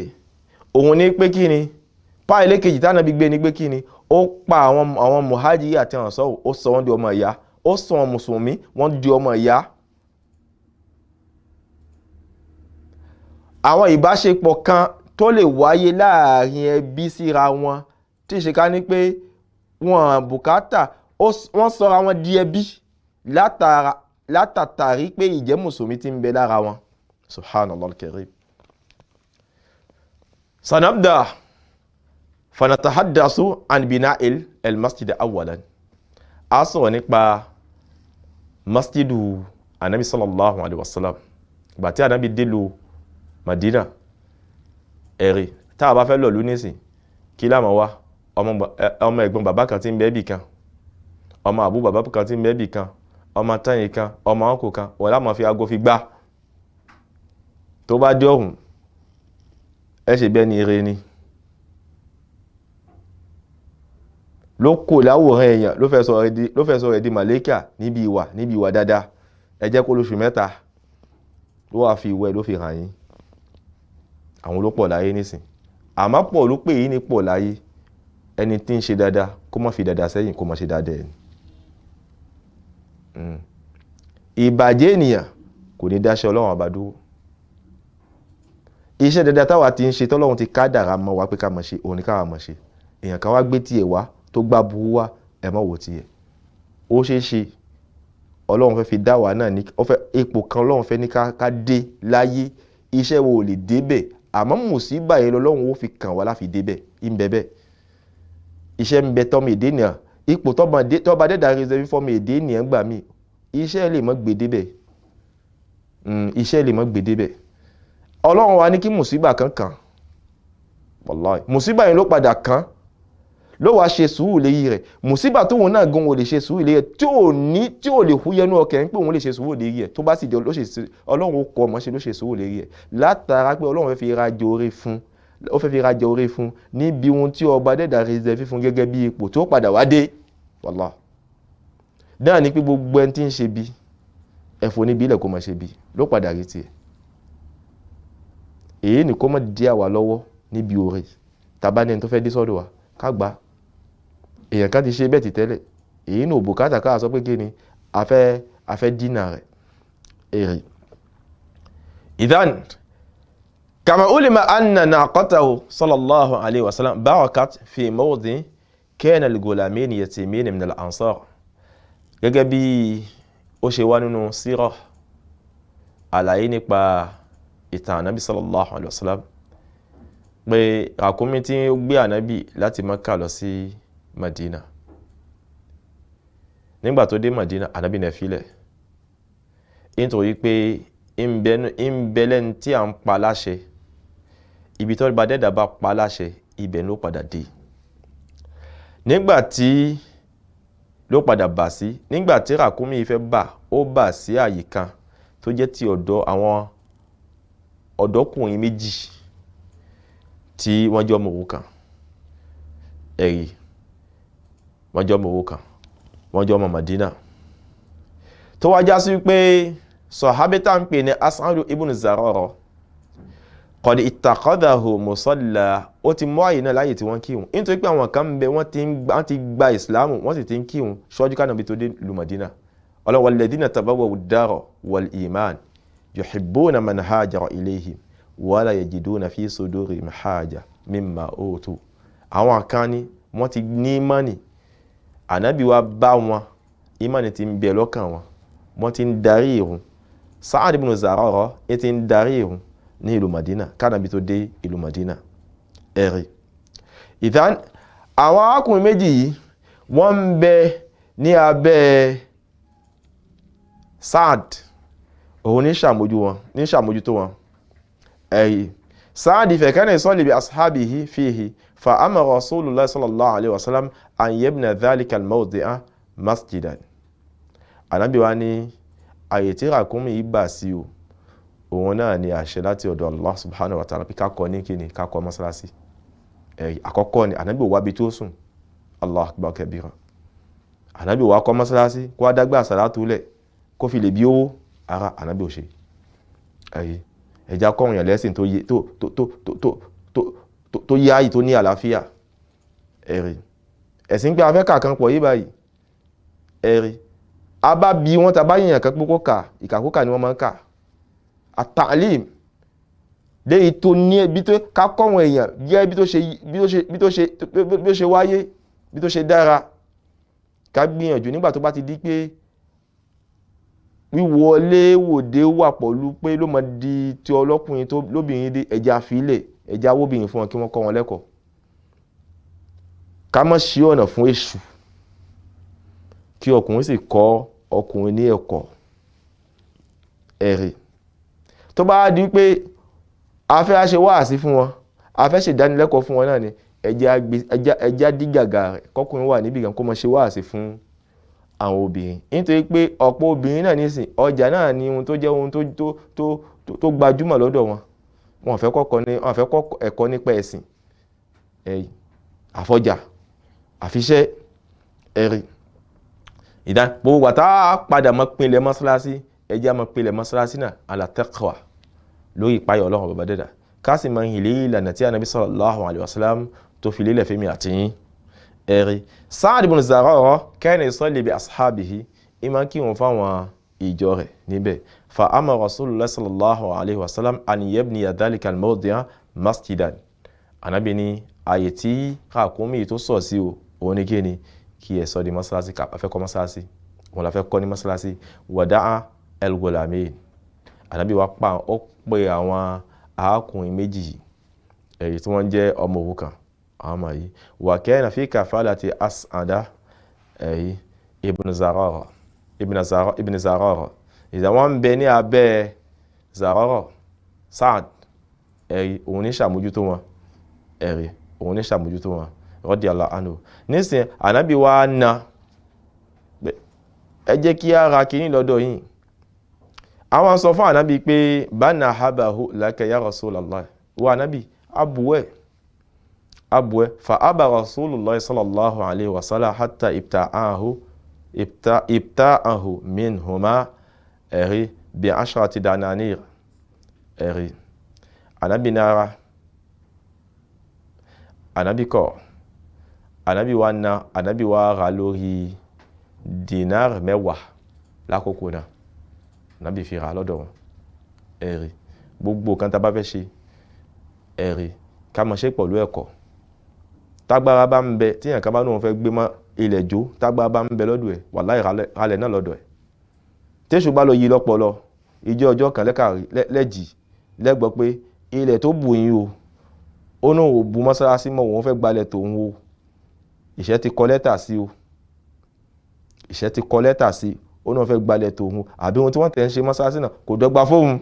òun ní pé kí ni pa ẹlẹ́kejì tí Ànábì gbé ní pé kí ni ó pa àwọn muhajiri àti ansar ó sọ wọ́n di ọmọ ìyá ó sọ wọn mùsùlùmí wọ́n di ọmọ ìyá. àwọn ìbáṣepọ̀ kan tó lè wáyé láàrin ẹbí síra wọn tí ṣe ká ní pé wọn bùkátà wọ́n sọra wọn di ẹbí látàtàrí pé ìjẹ́ mùsùlùmí ti ń bẹ lára wọn. subhanallah al-karim. sanabda fanatahaddasu an bina'il al-masjid awwalan. a sọ̀rọ̀ nípa masjidu anabi sallallahu alaihi wasallam ìgbà tí anabi délu Madina ẹ̀rì tá a bá fẹ́ lọ̀lú nísìn kí láàmà wá ọmọ ẹ̀gbọ́n bàbá kan tí ń bẹ bì kan ọmọ àbú bàbá kan tí ń bẹ bì kan ọmọ tẹ́yìn kan ọmọ ọkọ̀ kan wọ́n láàmà fi aago fi gbá tó bá dé ọ̀hún ẹ ṣe bẹ́ẹ̀ ni ire ni ló kò láwòrán èèyàn ló fẹ́ sọ rẹ̀ di màlẹ́kà níbi ìwà dáadáa ẹ jẹ́ kó lóṣù mẹ́ta ló wà fi ìwẹ̀ ló fi hàn yín. àwọn ló pọ̀ láyé nísìn àmọ́ pọ̀ ló pè yí ní pọ̀ láyé ẹni tí ń ṣe dáadáa kó má fi dáadáa sẹ́yìn kó má ṣe dáadáa ẹni. ìbàjẹ́ ènìyàn kò ní dáṣẹ́ ọlọ́run ọba dúró. iṣẹ́ dáadáa táwa ti ń ṣe tọ́lọ́run ti kádàrá mọ́ wa pé ká máa ṣe òun ni ká máa ṣe èèyàn kan wá gbé tiẹ̀ wá tó gbá burú wá ẹ̀ mọ́ wò tiẹ̀. ó ṣeé ṣe ọlọ́run fẹ́ fi dá wa náà ní ipò kan ọlọ́run fẹ́ ní ká dé láyé iṣẹ́ wo ò lè débẹ̀ àmọ́ mùsíbà yẹn lọ́lọ́run ó fi kàn wá láfi débẹ̀ ìbẹ̀bẹ̀ iṣẹ́ ń bẹ tọ́mọ èdè nìyàn ipò tọ́ba dẹ́dà rẹ́sẹ̀ fọ́mọ èdè nìyàn gbà mí iṣẹ́ lè mọ́ gbé débẹ̀ iṣẹ́ lè mọ́ gbé débẹ̀ ọlọ́run wa ní kí mùsíbà kan kàn wàláhì mùsíbà yẹn ló padà kàn ló wàá ṣe sùúrù léyìí rẹ̀ mùsíbà tóun náà gan ò lè ṣe sùúrù léyìí rẹ̀ tí ò lè húyẹnú ọkàn ń pé òun lè ṣe sùúrù léyìí rẹ̀ tó bá sì di ọlọ́run ó kọ ọmọ ṣe ló ṣe sùúrù léyìí rẹ̀ látara pé ọlọ́run fẹ́ fi rajà oore fún ó fẹ́ fi rajà oore fún níbi ohun tí ọba dẹ́dà rẹ́sẹ̀ fífún gẹ́gẹ́ bí ipò tó padà wá dé wàláhì náà ni pé gbogbo ẹni tí ń ṣe bí ẹ̀fọ́ níbi ilẹ̀ kó máa ṣe bí ló padà rí tiẹ̀ èyí ni kó má di àwa lọ́wọ́ níbi oore tàbá ní ẹni tó fẹ́ dé sọ́dọ̀ wa ká gbà èèyàn kan ti ṣe bẹ́ẹ̀ ti tẹ́lẹ̀ èyí ní òbúkátà káà sọ pé kí ni afẹ́ dínà rẹ̀ èrè. ìdán kama ulima anna naqatahu sallallahu alayhi wa sallam barakat fi mawdin kana al-ghulamayn yatimayn min al-ansar gẹ́gẹ́ bí ó ṣe wá nínú sírọ̀ àlàyé nípa ìtàn ànábì sallallahu alayhi wa sallam pé ràkúnmí tí ó gbé ànábì láti Mákà lọ sí Madina nígbà tó dé Madina ànábì náà filẹ̀ nítorí pé ìbẹ̀lẹ̀ tí a ń pa láṣẹ ibi tó bá dẹ́dà bá pa láṣẹ ibẹ̀ ló padà dé nígbà tí ló padà bà sí nígbà tí ràkúnmí fẹ́ bà sí àyè kan tó jẹ́ ti ọ̀dọ̀ àwọn ọ̀dọ́kùnrin méjì tí wọ́n jọ mọ̀wó kan ẹ̀rí wọ́n jọ mọ̀wó kan wọ́n jọ mọ̀ Madina tó wá já sí pé sọ̀hábítà ń pè ní As'ad ibn Zarara qad ittaqadahu musalla ó ti mọ́ àyè náà láyè tí wọ́n kírun nítorí pé àwọn kan ń bẹ wọ́n ti gba ìsìláàmù wọ́n sì ti ń kírun ṣọ́jú kánàbí tó dé lu Madina walladhina tabawwa'u ad-dara wal iman yuhibbuna man hajara ilayhim wala yajiduna fi sudurihim haja mimma utu àwọn kan ní wọ́n ti ní ìmánì ànábì wa bá wọn ìmánì ti ń bẹ lọ́kàn wọ́n ti ń darí ìrun Sa'ad ibn Zarara ti ń darí ìrun ní ìlú Madina kánàbí tó dé ìlú Madina ẹ̀rí. ìdán àwọn arákùnrin méjì yìí wọ́n ń bẹ ní abẹ́ Sa'ad òun ní ṣàmójútó wọn ẹ̀rí. Sa'ad kana yusalli bi ashabihi fihi fa amara Rasulullah sallallahu alaihi wasallam an yabna dhalika al-mawdi'a masjidan. Ànábì wa ní àyè tí ràkúnmí yìí bà sí o òun náà ni àṣẹ láti ọ̀dọ̀ Allah subhanahu wa ta'ala pé kákọ́ ní kíni kákọ́ mọ́sálásí ẹ̀rí. àkọ́kọ́ ni ànábì wá bí tó sùn Allah akbar kabira ànábì wá kọ́ mọ́sálásí kó adágbà sàlátù lẹ̀ kó fi lè bí owó ara ànábì ò ṣe ẹ̀rí. ẹja kọ́rùn yàn lẹ́sìn tó yáyì tó ní àlàáfíà ẹ̀rí ẹ̀sìn pé a fẹ́ kà kan pọ̀ yí báyìí ẹ̀rí a bá bí wọ́n ta bá yìnyàn kan pé kó kà ìkàkókà ni wọ́n máa ń kà at-ta'lim léyìí tó ní bí tó kákọ́ wọn èèyàn jẹ́ bí tó ṣe wáyé bí tó ṣe dára ká gbìyànjú nígbà tó bá ti di pé wíwọlé wòde wà pọ̀lú pé ló mọ di ti ọlọ́kùnrin tó lóbìnrin dé ẹja àfilẹ̀ ẹja awóbìnrin fún wọn kí wọ́n kọ́ wọn lẹ́kọ̀ọ́ ká má ṣí ọ̀nà fún èṣù kí ọkùnrin sì kọ́ ọkùnrin ní ẹ̀kọ́ ẹ̀rí tó bá di pé a fẹ́ ṣe wáàsí fún wọn a fẹ́ ṣe ìdánilẹ́kọ̀ọ́ fún wọn náà ni ẹja dígàgà rẹ̀ kọkùnrin wà níbi kan kó mọ ṣe wáàsí fún àwọn obìnrin nítorí pé ọ̀pọ̀ obìnrin náà nísìn ọjà náà ni ohun tó jẹ́ ohun tó gbajúmọ̀ lọ́dọ̀ wọn wọn fẹ́ kọ́ ẹ̀kọ́ nípa ẹ̀sìn àfọjà àfiṣẹ́ ẹ̀rí gbogbo àtà padà mọ́ pinlẹ̀ mọ́sálásí ẹjẹ́ mọ́ pinlẹ̀ mọ́sálásí náà ala taqwa lórí ìpáyọ̀ ọlọ́run bàbá dẹ́dà káàsì máa ń hìlé ìlànà tí Ànábì sallallahu alaihi wasallam tó fi lélẹ̀ fẹ́mi àtìyín ẹ̀rí Sa'd ibn Zarara kana yusalli bi ashabihi ìmá kí wọn fáwọn ìjọ rẹ̀ níbẹ̀ fa amara Rasulullah sallallahu alaihi wasallam an yabniya dhalika al-mawdi'a masjidan Ànábì ní ààyè tí ràkúnmí tó sọ̀ sí òun ní kí ni kí ẹ sọ di mọ́sálásí kàpá fẹ́ kọ́ mọ́sálásí wọn la fẹ́ kọ́ ní mọ́sálásí wada'a al-ghulamayn Ànábì wa pa ó pé àwọn arákùnrin méjì èyí tí wọ́n jẹ́ ọmọ òrukàn àwọn ọmọ yìí wa kana fi kafalati As'ada èyí ibn Zarara ìdá wọn bẹ ní abẹ́ Zarara Sa'd èyí òun ní ṣàmójútó wọn èyí òun ní ṣàmójútó wọn radiyallahu anhu nísìn Ànábì wa na ẹ jẹ́ kí a ra kìíní lọ́dọ̀ yìí àwọn sọ fún Ànábì pé bana habahu laka ya Rasulallah wa Ànábì abuwe fa aba Rasulullah sallallahu alaihi wasallam hatta ibta'ahu minhuma ẹ̀rí bi 10 dananir ẹ̀rí Ànábì nára Ànábì kọ̀ Ànábì wa ra lórí dinar 10 lákòókò náà Ànábì fi ra lọ́dọ̀ wọn ẹ̀rí gbogbo kan tá bá fẹ́ ṣe ẹ̀rí ká mọ̀ ṣe pẹ̀lú ẹ̀kọ́ tágbára bá ń bẹ tíyàn kan bá ní wọn fẹ́ gbé mọ́ ilẹ̀ jó tágbára bá ń bẹ lọ́dọ̀ ẹ̀ wàláhì ralẹ̀ náà lọ́dọ̀ ẹ̀ téṣù bá lọ yí lọ́pọlọ ìjọ ọjọ́ kan lẹ́jì lẹ́gbọ́ pé ilẹ̀ tó bù yín ó náà ò bu mọ́sálásí mọ́ òun fẹ́ gbalẹ̀ tòun o ìṣẹ́ ti kọ lẹ́tà sí ó náà fẹ́ gbalẹ̀ tòun àbí ohun tí wọ́n tẹ̀ ń ṣe mọ́sálásí náà kò dọ́gba fóun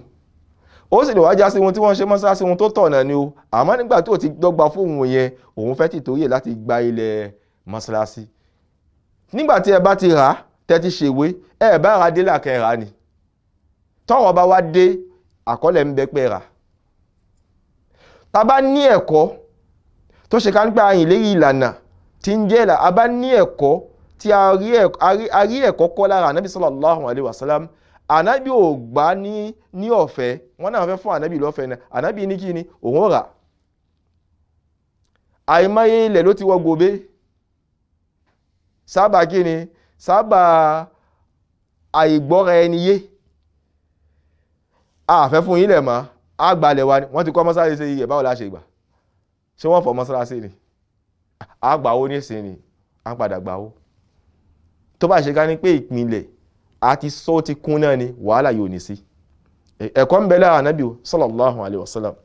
ó sì lè wá já sí ohun tí wọ́n ṣe mọ́sálásí ohun tó tọ̀nà ni o àmọ́ nígbà tó ti dọ́gba fóun yẹn òun fẹ́ tìtorí ẹ̀ láti gba ilẹ̀ mọ́sálásí nígbà tí ẹ bá ti rà á tẹ́ ti ṣèwé ẹ bá ra dé làkẹ́ rà ni tọ́wọ́ bá wá dé àkọọ́lẹ̀ ń bẹ pé rà tá bá ní ẹ̀kọ́ tó ṣe ká nípa àyìn lérí ìlànà tí ń jẹ́ ìlà a bá ní ẹ̀kọ́ tí a rí ẹ̀kọ́ kọ́ lára Ànábì sallallahu alaihi wasallam Ànábì ò gbà ní ọ̀fẹ́ wọ́n náà fẹ́ fún Ànábì lọ́fẹ́ náà Ànábì ní kí ni òun rà àìmọye ilẹ̀ ló ti wọ gòbé sábà kí ni sábà àìgbọ́ra ẹni yé àfẹ́ fún yín lẹ̀ mọ́ àgbàlẹ̀ wa ni wọ́n ti kọ́ mọ́sálásí sí iye báwo la ṣe gbà ṣé wọ́n fọ́ mọ́sálásí ni àgbàwó ní ìsìn ni à ń padà gbàwó tó bá ṣe ká ní pé ìpínlẹ̀ àti sọ ti kún náà ni wàhálà yóò ní sí ẹ̀kọ́ ń bẹ lára Ànábì sallallahu alaihi wasallam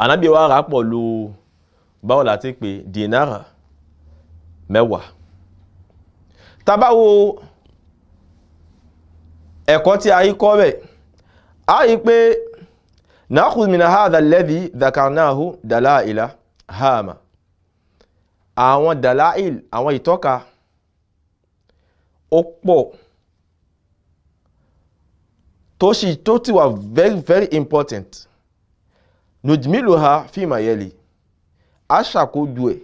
Ànábì wa rà pọ̀ lu báwo la ti pè dínárà 10 tá bá wo ẹ̀kọ́ tí a rí kọ́ bẹ̀ a rí pé nakhudh min hadha alladhi dhakarnahu dalaila hama àwọn dalail àwọn ìtọ́ka ó pọ̀ tó ti wà very very important nujmiluha fima yali a ṣàkójú ẹ̀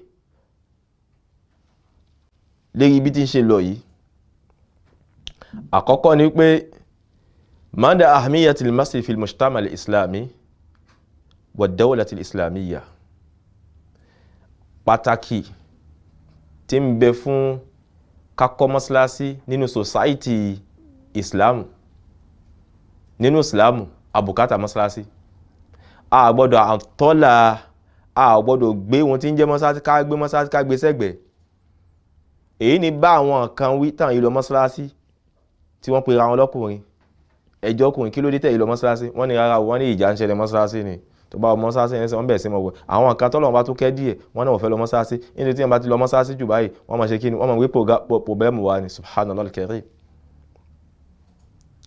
lérí ibi tí ń ṣe lọ yìí àkọ́kọ́ ni pé mada ahmiyatil masjid fil mujtama al-islami wa dawlati al-islamiyya pàtàkì tí ń bẹ fún ká kọ́ mọ́sálásí nínú society Islam. Nínú Islam àbùkátà mọ́sálásí. A gbọ́dọ̀ àtọ́là, a gbọ́dọ̀ gbé wọn tí ń jẹ́ mọ́sálásí ká gbé sẹ́gbẹ̀ẹ́. Èyí ni bá àwọn kan wí tàn ìlọ mọ́sálásí tí wọ́n pera wọn lọ́kùnrin. Ẹjọ́ ọkùnrin kí ló dé tẹ̀ ìlọ mọ́sálásí? Wọ́n ní rárá, wọ́n ní ìjà ń ṣẹlẹ̀ mọ́sálásí ni. Tó bá mọ́sálásí yẹn wọ́n bẹ̀rẹ̀ sí mọ̀ wẹ̀. Àwọn kan tọ́lọ́run bá tún kẹ́ díẹ̀, wọ́n náà wọ́n fẹ́ lọ mọ́sálásí. Nítorí tí wọ́n bá ti lọ mọ́sálásí jù báyìí, wọ́n máa ṣe kí ni? Wọ́n máa wí pòbẹ́mù wa ni. Subhanallah al-karim.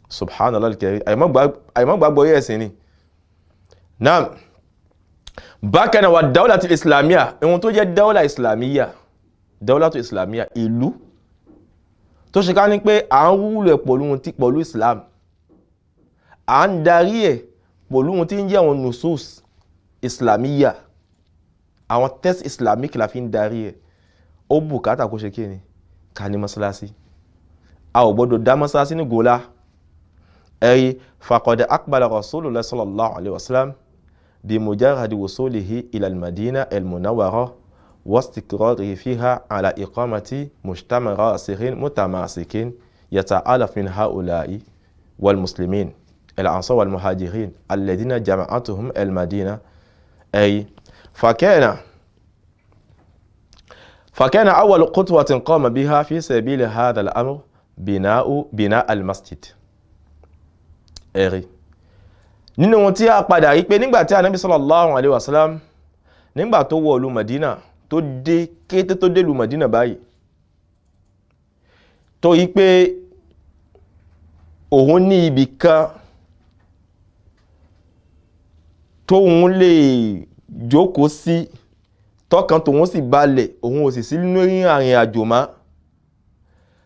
Subhanallah al-karim. Àìmọ́ gbàgbọ́ yẹ̀ sí ni. Naam. Bákan náà wà dáwọ́lá islamiyya. Ohun tó jẹ́ dáwọ́lá islamiyya. Dáwọ́lá islamiyya ìlú tó ṣe ká ní pé à ń rúlẹ̀ pẹ̀lú Islam. À ń darí ẹ̀ pẹ̀lú ohun tí ń jẹ́ àwọn nusus islamiyya, àwọn test islamic la fi ń darí ẹ̀. Ó bùkátà kó ṣe kí ni? Ká ní mọ́sálásí. A ò gbọ́dọ̀ dá mọ́sálásí ní gòlá. Ẹ̀rí faqad aqbala Rasulullah sallallahu alaihi wasallam bi mujarradi wusulihi ila al-Madina al-Munawwara واستقراره فيها على إقامة مجتمع راسخ متماسك يتألف من هؤلاء والمسلمين الأنصار والمهاجرين الذين جمعتهم المدينة أي فكان أول خطوة قام بها في سبيل هذا الأمر بناء المسجد. nínú wọn tí a padà rí pé nígbà tí Ànábì sallallahu alaihi wasallam nígbà tó wọ ìlú Madina tó dé kété tó dé ìlú Madina báyìí tó yí pé òun ní ibì kan tóun lè jókòó sí tọ́kàn tóun sì balẹ̀, òun ò sì sí nínú ìrìn àjò má.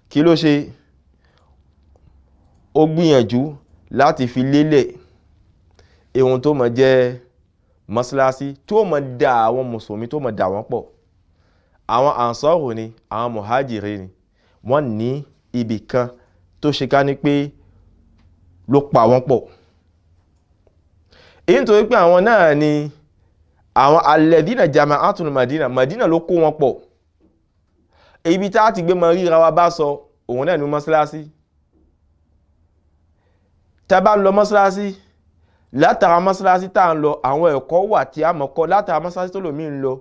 Kí ló ṣe? Ó gbìyànjú láti fi lélẹ̀ ohun tó máa jẹ́ mọ́sálásí tó máa dà àwọn mùsùlùmí tó máa dà wọ́n pọ̀. Àwọn Ansọ́rù ni, àwọn Muhajiri ni, wọ́n ní ibì kan tó ṣe ká ní pé ló pa wọ́n pọ̀. Èyí nítorí pé àwọn náà ni àwọn alladhina jama'atul Madina ló kó wọn pọ̀. Ibi tá ti gbé mọ ríra wa bá sọ, òun náà ní mọ́sálásí. Tá bá ń lọ mọ́sálásí, látara mọ́sálásí tá ń lọ, àwọn ẹ̀kọ́ wà tí a mọ̀ kọ́ látara mọ́sálásí tó lòmí ń lọ.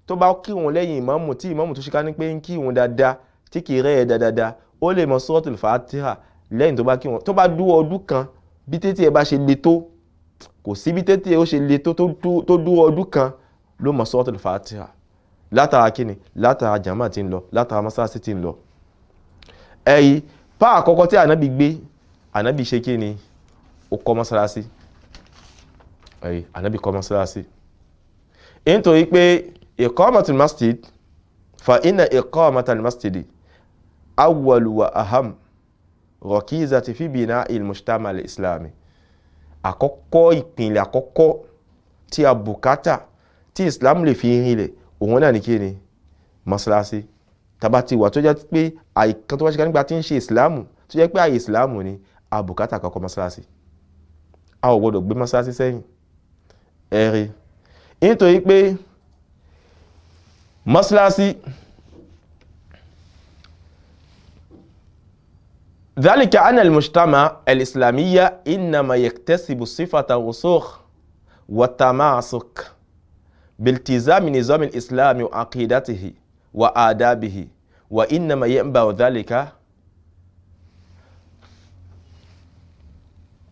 Tó bá kírun lẹ́yìn ìmámù tí ìmámù tó ṣe ká ní pé ń kírun dáadáa tí kì í rẹ̀ dáadáa, ó lè mọ Suratul Fatiha lẹ́yìn tó bá kírun. Tó bá dúró ọdún kan bí tètè ẹ bá ṣe le tó, kò sí bí tètè ó ṣe le tó dúró ọdún kan ló mọ Suratul Fatiha. Látara kíni? Látara jàmá tí ń lọ, látara mọ́sálásí tí ń lọ. Ẹ̀yí pa àkọ́kọ́ tí Ànábì gbé, Ànábì ṣe kíni? Ó kọ́ mọ́sálásí. Ẹ̀yí Ànábì kọ́ mọ́sálásí. Nítorí pé iqamatul masjid fa inna iqamatul masjid awwal wa aham rakizati fi bina'il mujtama' al-islami. Àkọ́kọ́ ìpìnlẹ̀ àkọ́kọ́ tí a bùkátà tí Islam lè fi rinlẹ̀ òun náà ní kíni? Mọ́sálásí. Tàbá ti wà tó jẹ́ pé àìkan tó wá ṣe ká nígbà tí ń ṣe Islam tó jẹ́ pé àyè Islam ni a bùkátà kọ́kọ́ mọ́sálásí. A ò gbọ́dọ̀ gbé mọ́sálásí sẹ́yìn. Ẹ̀rí nítorí pé mọ́sálásí ذلك أن المجتمع الإسلامي إنما يكتسب صفة الرسوخ والتماسك بالتزام نظام الإسلام وعقيدته وآدابه وإنما ينبع ذلك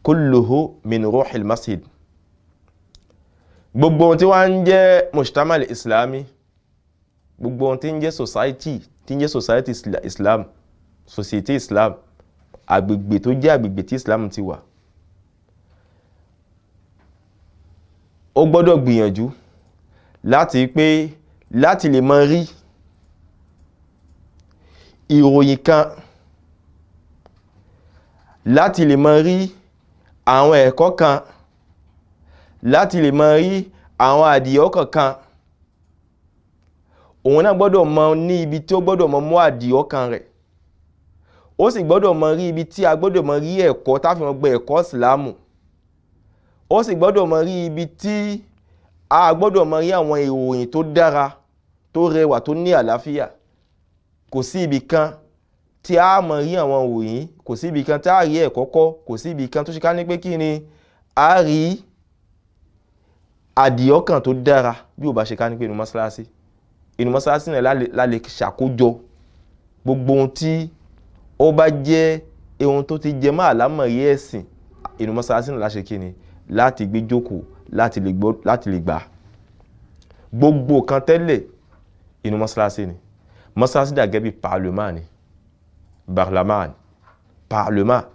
كله من روح المسجد. gbogbo ohun tí wọ́n ń jẹ́ mujtama al-islami, gbogbo ohun tí ń jẹ́ society Islam, society Islam, agbègbè tó jẹ́ agbègbè tí Islam ti wà, ó gbọ́dọ̀ gbìyànjú láti lè máa rí ìròyìn kan, láti lè máa rí àwọn ẹ̀kọ́ kan, láti lè máa rí àwọn àdìọ́kàn kan. Òun náà gbọ́dọ̀ mọ ní ibi tí ó gbọ́dọ̀ mọ mú àdìọ́kàn rẹ̀. Ó sì gbọ́dọ̀ mọ rí ibi tí a gbọ́dọ̀ mọ rí ẹ̀kọ́ tá fi mọ gbé ẹ̀kọ́ Ìsìlámù. Ó sì gbọ́dọ̀ mọ rí ibi tí a gbọ́dọ̀ mọ rí àwọn ìròyìn tó dára, tó rẹwà, tó ní àlàáfíà. kò sí ibì kan tí a mọ̀ rí àwọn òyìn, kò sí ibì kan tí a rí ẹ̀kọ́ kọ́, kò sí ibì kan tó ṣe ká ní pé kí ni a rí àdìọ́kàn tó dára bí ó bá ṣe ká ní pé inú mọ́sálásí náà la lè ṣàkójọ gbogbo ohun tí ó bá jẹ́ ohun tó ti jẹ máa lámọ̀rí ẹ̀sìn, inú mọ́sálásí náà láṣẹ kí ni láti gbé jókòó láti lè gbà gbogbo kan tẹ́lẹ̀ inú mọ́sálásí ni. Mọ́sálásí dà gẹ́gẹ́ bí parlement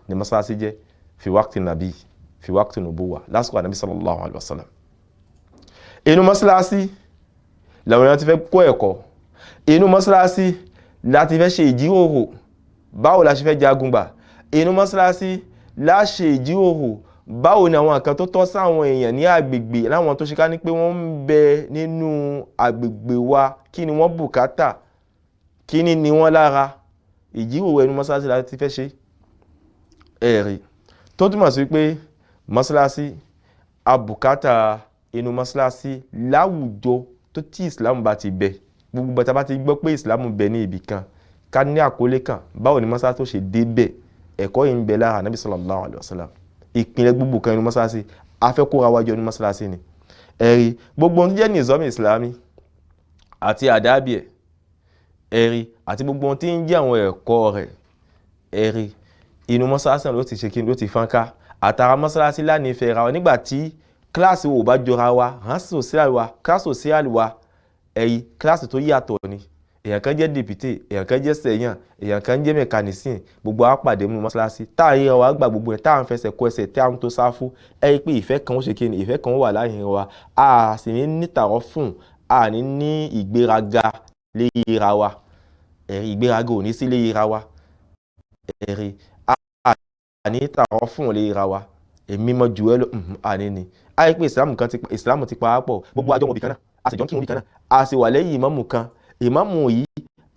ni mọ́sálásí jẹ́ fi wákìtì nàbí fi wákìtì nubuwa lásìkò ànábì sallallahu alaihi wasallam. Inú mọ́sálásí làwọn èèyàn ti fẹ́ kọ́ ẹ̀kọ́, inú mọ́sálásí láti fẹ́ ṣe ìjíròrò báwo la ṣe fẹ́ jagun gbà, inú mọ́sálásí la ṣe ìjíròrò báwo ni àwọn nǹkan tó tọ́ sáwọn èèyàn ní àgbègbè láwọn tó ṣe ká ní pé wọ́n ń bẹ nínú àgbègbè wa, kí ni wọ́n bùkátà, kí ni wọ́n lára. Ìjíròrò inú mọ́sálásí láti fẹ́ ṣe ẹ̀rí tó túmọ̀ sí pé mọ́sálásí àbùkátà inú mọ́sálásí láwùjọ tó tí Islam bá ti bẹ, gbogbo bàtà bá ti gbọ́ pé Islam bẹ ní ibì kan ká ní àkólé kan báwo ni mọ́sálásí tó ṣe débẹ̀, ẹ̀kọ́ yìí ń bẹ lára Ànábì sallallahu alaihi wasallam. Ìpínlẹ̀ gbogbo kan inú mọ́sálásí afẹ́ kóra wájọ inú mọ́sálásí ni ẹ̀rí gbogbo ohun tó jẹ́ nìzọ́mì Islami àti àdábì ẹ̀rí àti gbogbo ohun tí ń jẹ́ àwọn ẹ̀kọ́ rẹ̀ ẹ̀rí inú mọ́sálásí náà ló ti ṣe kí ló ti fọ́nká. Àtàrà mọ́sálásí lánìfẹ́ ra wa nígbà tí kíláàsì wo bá jọra wa, kíláàsì sòsíàlì wa ẹ̀rí kíláàsì tó yàtọ̀ ni. Èèyàn kan jẹ́ dèpítè, èèyàn kan jẹ́ sẹ̀yàn, èèyàn kan jẹ́ mẹkanísìn, gbogbo á pàdé nínú mọ́sálásí tá à ń yẹra wa gbà gbogbo ẹ̀ tá à ń fẹsẹ̀ kọ ẹsẹ̀ tí à ń tó sáfù ẹ̀rí pé ìfẹ́ kan ó ṣe kí ni ìfẹ́ kan ó wà láàrin wa, a sì ní nítàrọ́ fún a ní ìgbéraga léra wa ẹ̀rí ìgbéraga ò ní sí léra wa ẹ̀rí a ní tàrọ́ fún léra wa èmi mọ jù ẹ́ lọ àní ni. A rí pé ìsìlámù ti parapọ̀ gbogbo àjọ ọmọbì kan náà a sì jọ ń kírun bí kan náà a sì wà lẹ́yìn ìmámù kan, ìmámù yìí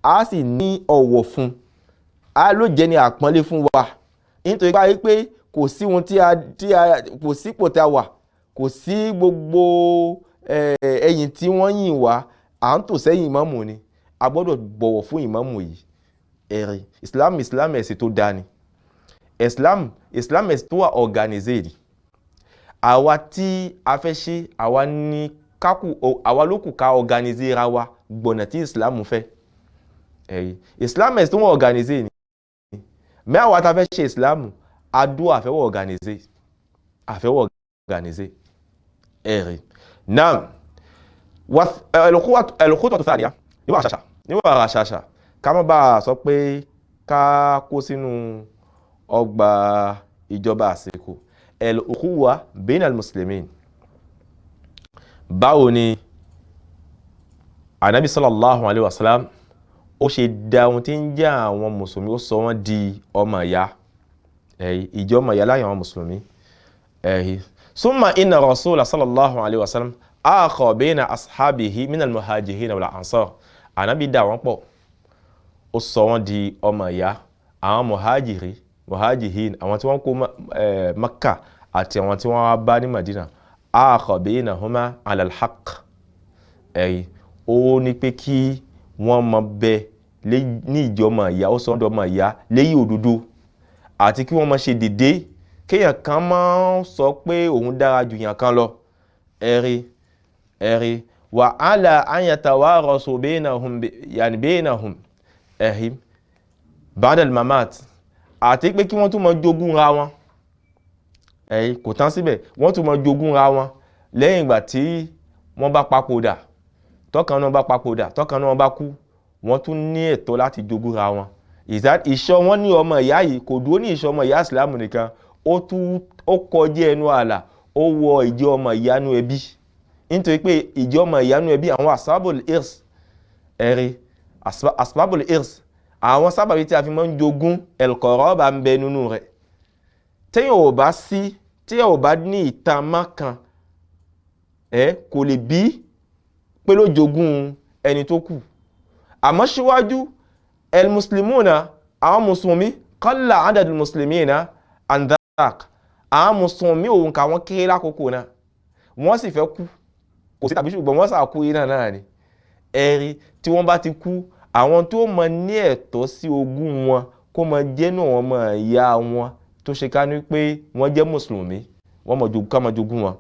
a sì ní ọ̀wọ̀ fún, a ló jẹ́ ní àpọ́nlé fún wa nítorí pé a rí pé kò sí ohun kò sí ipò tí a wà, kò sí gbogbo ẹ̀yìn tí wọ́n yìn wá, à ń tò sẹ́yìn ìmámù ni, a gbọ́dọ̀ bọ̀wọ̀ fún ìmámù yìí ẹ̀rí. Islam ẹ̀sìn tó dáa ni, Islam ẹ̀sìn tó wà organize ni. Àwa tí a fẹ́ ṣe àwa ló kù ká organize ra wa gbọ̀nà tí Islam fẹ́ ẹ̀rí. Islam ẹ̀sìn tó wà organize ni, mẹ́wàá ta fẹ́ ṣe Islam adó àfẹ́wọ̀ organize ẹ̀rí. Naam al-khutwatu thaniya níwà àṣàṣà ká má bàa sọ pé ká kó sínú ọgbà ìjọba àsìkò. Al-ukhuwa bayna al-muslimin, báwo ni Ànábì sallallahu alaihi wasallam ó ṣe dá ohun tí ń jẹ́ àwọn mùsùlùmí ó sọ wọ́n di ọmọ ìyá ìjọ ọmọ ìyá láyé àwọn mùsùlùmí. Summa inna rasula sallallahu alaihi wasallam akha bayna ashabihi min al-muhajirin wal ansar. Ànábì dá wọn pọ̀ ó sọ wọ́n di ọmọ ìyá, àwọn muhajirin àwọn tí wọ́n kó Makka àti àwọn tí wọ́n bá ní Madina. Akha baynahuma ala al-haqq ó ní pé kí wọ́n mọ bẹ ní ìjọ ọmọ ìyá, ó sọ wọ́n di ọmọ ìyá lẹ́yìn òdodo àti kí wọ́n mọ ṣe dédé, kéèyàn kan máa sọ pé òun dára jù yàn kan lọ ẹ̀rí wa ala an yatawarasu baynahum ba'da al-mamat, àti pé kí wọ́n tún mọ jogún ra wọn kò tán síbẹ̀, wọ́n tún mọ jogún ra wọn lẹ́yìn ìgbà tí wọ́n bá papòdà, tọ́kan náà bá papòdà, tọ́kan náà bá kú, wọ́n tún ní ẹ̀tọ́ láti jogún ra wọn. Ìṣọ́ wọn ní ọmọ ìyá yìí kò dúró ní ìṣọ́ ọmọ ìyá ìsìlámù nìkan, ó kọjá ẹnu ààlà, ó wọ ìjọ ọmọ ìyanu ẹbí, nítorí pé ìjọ ọmọ ìyanu ẹbí àwọn asbabul irs asbabul irs àwọn sábàbí tí a fi máa ń jogún al-qaraba ń bẹ nínú rẹ̀. Téèyàn ò bá ní ìtàn mákan kò lè bí pé ló jogún ẹni tó kù. Àmọ́ síwájú al-muslimuna àwọn mùsùlùmí qalla adadul muslimina an dhak, àwọn mùsùlùmí òun kà wọ́n kéré lákòókò náà, wọ́n sì fẹ́ kú, kò sí tàbí ṣùgbọ́n wọ́n sà kú iná náà ni ẹ̀rí. Tí wọ́n bá ti kú àwọn tó mọ ní ẹ̀tọ́ sí ogún wọn kó mọ jẹ́nu wọn mọ ìyá wọn tó ṣe ká ní pé wọ́n jẹ́ mùsùlùmí wọ́n mọ jogún ká mọ jogún wọn.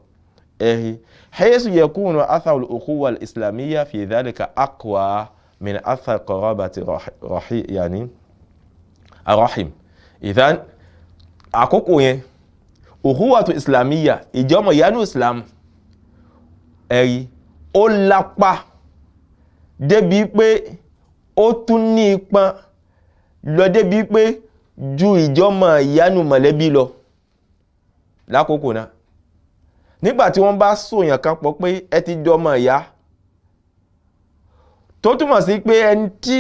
haythu yakunu atharu al-ukhuwa al-islamiyya fi dhalika aqwa min athar qarabati yani arahim. Idhan àkókò yẹn ukhuwatu islamiyya ìjọmọ̀ ìyanu islam ó lápá débi pé ó tún ní ipa lọ débi pé ju ìjọmọ̀ ìyanu mọ̀lẹ́bí lọ lákòókò náà. Nígbàtí wọ́n bá sòyàn kan pọ̀ pé ẹ ti jọmọ̀ ìyá tó túmọ̀ sí pé ẹni tí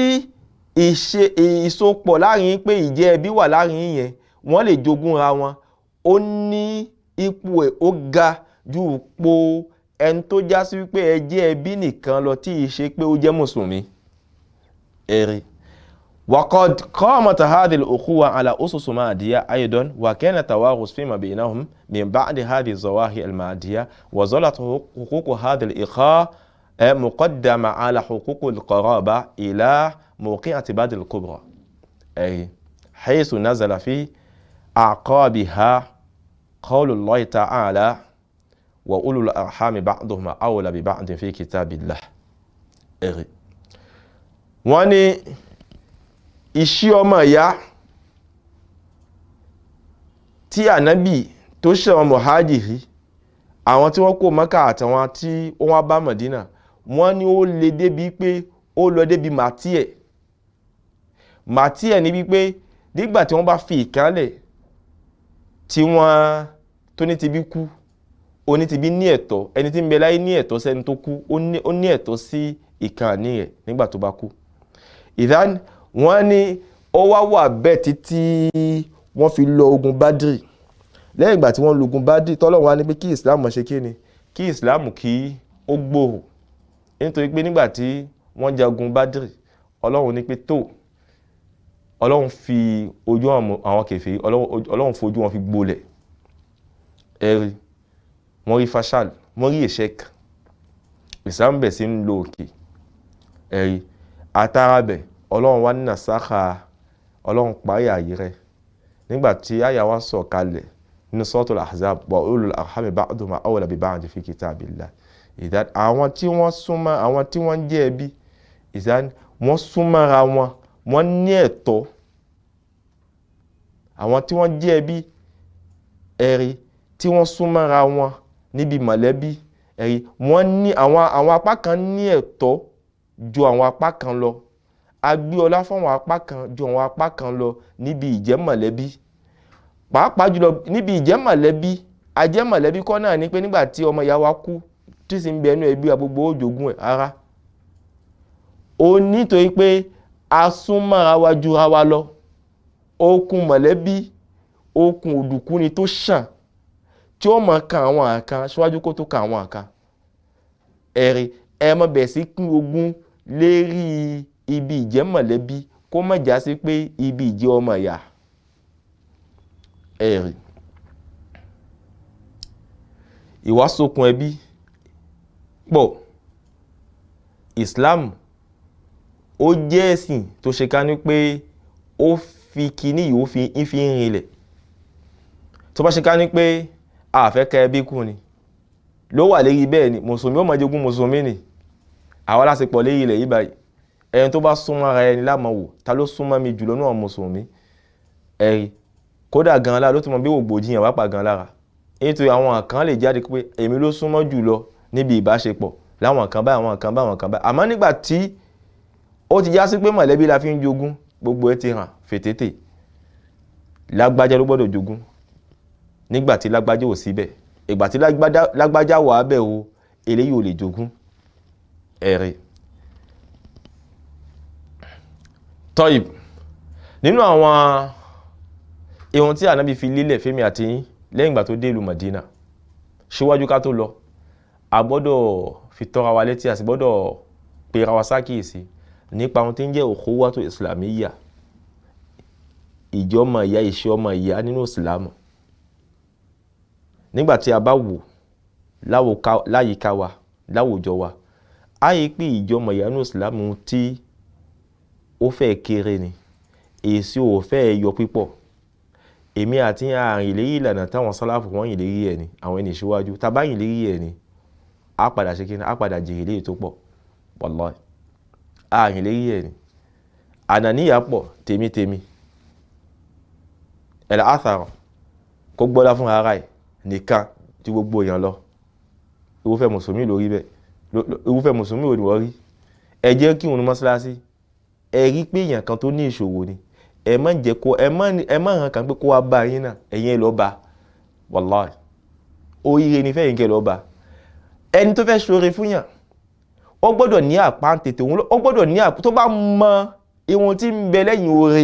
ìsopọ̀ láàrin pé ìjẹ́ ẹbí wà láàrin yẹn wọ́n lè jogún ra wọn ó ní ipò ẹ̀ ó ga ju ipò ẹni tó já sí wípé ẹ jẹ́ ẹbí nìkan lọ tí ì ṣe pé ó jẹ́ mùsùlùmí. وقد قامت هذه الأخوة على أسس مادية أيضا وكان التوارث فيما بينهم من بعد هذه الظواهر المادية وظلت حقوق هذه الإخاء مقدمة على حقوق القرابة إلى موقعة بدر الكبرى حيث نزل في أعقابها قول الله تعالى وأولو الأرحام بعضهم أولى ببعض في كتاب الله. wọ́n ní iṣẹ́ ọmọ ìyá tí ànábì tó ṣe àwọn mùhájírì àwọn tí wọ́n kó Mákà àtàwọn tí wọ́n wá bá Mádínà wọ́n ní ó lè débi pé ó lọ débi màtíẹ̀ níbi pé nígbà tí wọ́n bá fi ìkálẹ̀ tí wọ́n tó ní ti bí kú ó ní ti bí ní ẹ̀tọ́ ẹni tí ń bẹ láyé ní ẹ̀tọ́ sẹ́ni tó kú ó ní ẹ̀tọ́ sí ìkànnì rẹ̀ nígbà tó bá kú. Ìdán wọ́n ní ó wá wà bẹ́ẹ̀ títí wọ́n fi lọ ogun Bádìrì. Lẹ́yìn ìgbà tí wọ́n lọ ogun Bádìrì tọ́lọ́run wá ní pé kí ìsìláàmù ṣe kí ni kí ìsìláàmù kí ó gbòòrò nítorí pé nígbà tí wọ́n jagun Bádìrì ọlọ́run ní pé tó ọlọ́run fi ojú àwọn kèfèrí ọlọ́run fojú wọn fi gbolẹ̀ wọ́n rí fashal wọ́n rí èṣẹ́k ìsìláàmù bẹ̀ sí ń lo òkè àtàràbẹ̀ ọlọ́run wá nínà sáà ọlọ́run parí ààyè rẹ̀ nígbàtí àyà wá sọ̀ kalẹ̀ nínú Suratul Ahzab wa ulul arhami ba'duhum awla bi ba'd fi kitabillah. Ìdán àwọn tí wọ́n súnmọ́ àwọn tí wọ́n jẹ́ ẹbí ìdán wọ́n súnmọ́ra wọn wọ́n ní ẹ̀tọ́ àwọn tí wọ́n jẹ́ ẹbí tí wọ́n súnmọ́ra wọn níbi mọ̀lẹ́bí wọ́n ní àwọn apá kan ní ẹ̀tọ́ ju àwọn apá kan lọ a gbé ọlá fún àwọn apá kan ju àwọn apá kan lọ níbi ìjẹ́ mọ̀lẹ́bí pàápàá jùlọ níbi ìjẹ́ mọ̀lẹ́bí ajẹ́ mọ̀lẹ́bí kọ́ náà ní pé nígbà tí ọmọ ìyá wa kú tí sì ń bẹ inú ẹbí gbogbo òjògùn ẹ̀ ara ó nítorí pé a súnmọ́ra wa ju ra wa lọ okùn mọ̀lẹ́bí okùn òdùkú ni tó ṣàn tí ó mọ̀ kan àwọn àkan ṣíwájú kó tó kan àwọn àkan ẹ mọ̀ bẹ̀ sí pín ogún lérí ibi ìjẹ́ mọ̀lẹ́bí kó má já sí pé ibi ìjẹ́ ọmọ ìyá ìwásokùn ẹbí pọ̀. Islam ó jẹ́ ẹ̀sìn tó ṣe ká ní pé ó fi kíní yìí ó fi ń rinlẹ̀ tó bá ṣe ká ní pé àfẹ́kẹ́ ẹbí kú ni ló wà lérí bẹ́ẹ̀ ni mùsùlùmí ó máa jogún mùsùlùmí ni àwọn aláṣepọ̀ lérí ilẹ̀ yìí báyìí ẹni tó bá súnmọ́ ara ẹni láàmọ́ wò ta ló súnmọ́ mi jùlọ náà mùsùlùmí kódà gan lára ló tún mọ bí ògbójìyàn wá pa gan lára nítorí àwọn kan lè jáde pé èmi ló súnmọ́ jùlọ níbi ìbáṣepọ̀ láwọn kan báyìí àwọn kan báyìí àwọn kan báyìí àmọ́ nígbà tí ó ti já sí pé mọ̀lẹ́bí la fi ń jogún gbogbo ẹ ti hàn fètètè lágbájá ló gbọ́dọ̀ jogún nígbà tí lágbájá ò síbẹ̀ ìgbà tí lágbájá wà bẹ̀ o eléyìí ò lè jogún tọ́yìb nínú àwọn ohun tí ànábì fi lílẹ̀ fẹ́mi àti yín lẹ́yìn ìgbà tó dé ìlú Madina síwájú ká tó lọ a gbọ́dọ̀ fi tọ́ra wa létí a sì gbọ́dọ̀ pera wa sákìyèsí nípa ohun tí ń jẹ́ ukhuwatu islamiyya ìjọmọ ìyá ìṣe ọmọ ìyá nínú ìsìlámù nígbàtí a bá wò láyìíká wa láwùjọ wa a yí pé ìjọmọ ìyá nínú ìsìlámù tí ó fẹ́ kéré ni èsì ò fẹ́ yọ pípọ̀ èmi àti àrìn lérí ìlànà táwọn sálàfù wọ́n yìn lérí ẹ̀ ni àwọn ẹni ìṣíwájú tàbá yìn lérí ẹ̀ ni á padà ṣe kíni á padà jèrè léyìí tó pọ̀ wallahi àrìn lérí ẹ̀ ni ànàníyà pọ̀ tèmítèmí ẹ̀là àthàrọ̀ kó gbọ́lá fún ara ẹ̀ nìkan tí gbogbo èèyàn lọ irúfẹ́ mùsùlùmí lórí bẹ́ẹ̀ irúfẹ́ mùsùlùmí ò ní wọ́n rí ẹ jẹ́ kí òun mọ́sálásí ẹ rí pé èèyàn kan tó ní ìṣòro ni ẹ má jẹ́ kó ẹ má hàn kàn pé kó wá bá yín náà ẹ̀yin ẹ lọ bá wallahi oríire ni fẹ́yìn kẹ́ lọ bá ẹni tó fẹ́ ṣoore fún yàn ó gbọ́dọ̀ ní àpá tètè òun ó gbọ́dọ̀ ní àpá tó bá mọ ihun tí ń bẹ lẹ́yìn oore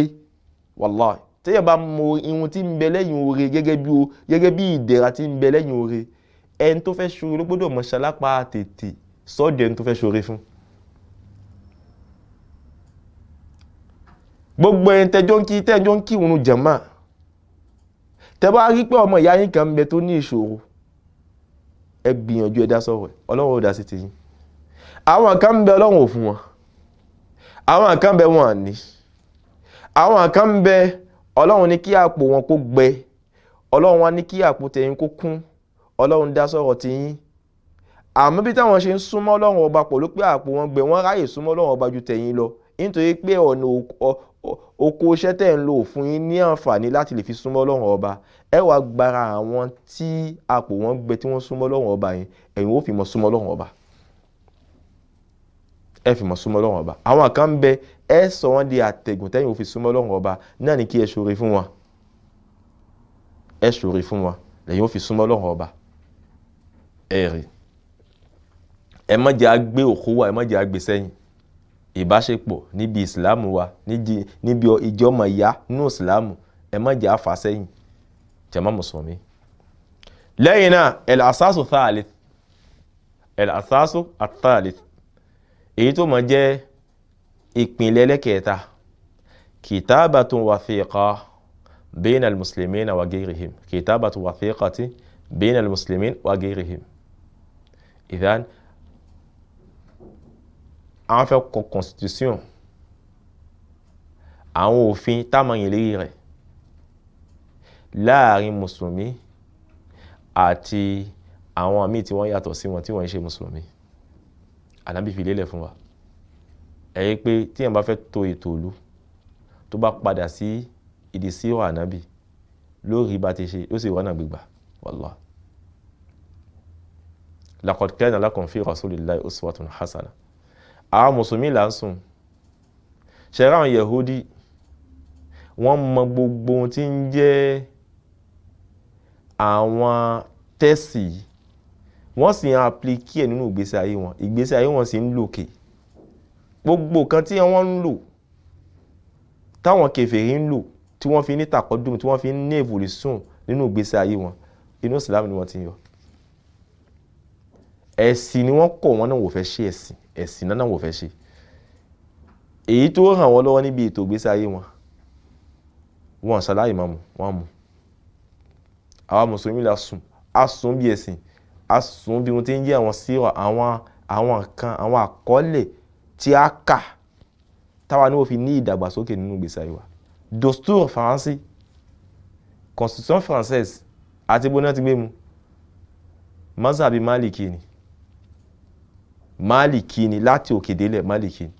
wallahi tẹ́yẹ̀ bá mọ ihun tí ń bẹ lẹ́yìn oore gẹ́gẹ́ bí ìdẹ̀ra tí ń bẹ lẹ́yìn oore ẹni tó fẹ́ ṣoore ló gbọ́dọ̀ mọ̀ ṣalápá tètè sọ́dọ̀ ẹni tó fẹ́ ṣoore fún. gbogbo ẹni tẹ́jọ́ ń kí ìrun jàmá tẹ́ bá rí pé ọmọ ìyá yín kan ń bẹ tó ní ìṣòro ẹ gbìyànjú ẹ dá sọ̀rọ̀ ẹ̀ ọlọ́run ò dá sí ti yín. àwọn kan ń bẹ ọlọ́run ò fún wọn àwọn kan ń bẹ wọn ní àwọn kan ń bẹ ọlọ́run ní kí àpò wọn kó gbẹ ọlọ́run wá ní kí àpò tẹ̀yìn kó kún ọlọ́run dá sọ̀rọ̀ ti yín. àmọ́ bí táwọn ṣe ń súnmọ́ ọlọ́run ọba pẹ̀lú pé àpò wọn gbẹ wọ́n ráyè súnmọ́ ọlọ́run ọba ju tẹ̀yìn lọ nítorí pé ọ̀nà oko iṣẹ́ tẹ̀ ń lò fún yín ní àǹfààní láti lè fi súnmọ́ ọlọ́run ọba ẹ wá gbára àwọn tí àpò wọn gbẹ tí wọ́n súnmọ́ ọlọ́run ọba yẹn ẹ̀yin ó fi mọ̀ súnmọ́ ọlọ́run ọba ẹ fi mọ̀ súnmọ́ ọlọ́run ọba àwọn kan ń bẹ ẹ sọ wọ́n di àtẹ̀gùn tẹ́yìn ó fi súnmọ́ ọlọ́run ọba náà ni kí ẹ ṣoore fún wọn ẹ ṣoore fún wọn lẹ́yìn ó fi súnmọ́ ọlọ́run ọba ẹ rí ẹ má jẹ́ àgbé òkú wa ẹ má jẹ́ àgbé sẹ́yìn ìbáṣepọ̀ níbi ìsìlámù wa níbi ìjọmọ̀ ìyá nínú ìsìlámù ẹ má jẹ́ àfà sẹ́yìn jàmá mùsùlùmí. lẹ́yìn náà al-asasu thalith al-asasu at-thalith èyí tó mọ̀ jẹ́ ìpìnlẹ̀ ẹlẹ́kẹ̀ẹ́ta kitabatun wathiqa bayna al-muslimina wa ghayrihim kitabatun wathiqati bayna al-muslimina wa ghayrihim. ìdán àwọn fẹ́ kọ constitution àwọn òfin táwọn lérí rẹ̀ láàrin mùsùlùmí àti àwọn míì tí wọ́n yàtọ̀ sí wọn tí wọ́n ń ṣe mùsùlùmí. Ànábì fi lélẹ̀ fún wa ẹ̀yẹ́ pé tí èèyàn bá fẹ́ tò ètò ìlú tó bá padà sí ìdí síra Ànábì lórí bá ti ṣe ó sì wọ́nà gbígbà wallahi. laqad kana lakum fi rasulillahi uswatun hasana. àwọn mùsùlùmí là ń sùn ṣẹ̀rá àwọn Yahudi wọ́n mọ gbogbo ohun tí ń jẹ́ àwọn tẹ́sì wọ́n sì ń aplíkì ẹ̀ nínú ìgbésí ayé wọn sì ń lòkè gbogbo kan tí wọ́n ń lò táwọn kèfèrí ń lò tí wọ́n fi ní tàkọ́dùn tí wọ́n fi ní evolution nínú ìgbésí ayé wọn inú Islam ni wọ́n ti yọ. ẹ̀sìn ni wọ́n kọ̀ wọ́n náà wò fẹ́ ṣe ẹ̀sìn náà wò fẹ́ ṣe èyí tó ràn wọ́n lọ́wọ́ níbi ètò ìgbésí ayé wọn ṣàlàyé máa mú wọn mú. àwa mùsùlùmí la sùn a sùn bí ẹ̀sìn a sùn bí wọ́n ti ń jẹ́ àwọn síra àwọn kan àwọn àkọọ́lẹ̀ tí a kà táwa ní wọ́n fi ní ìdàgbàsókè nínú ìgbésí ayé wa. Dastur faransé constitution française àti bóná ti gbé mu mazhabi Maliki ni láti òkè délẹ̀ Maliki ni.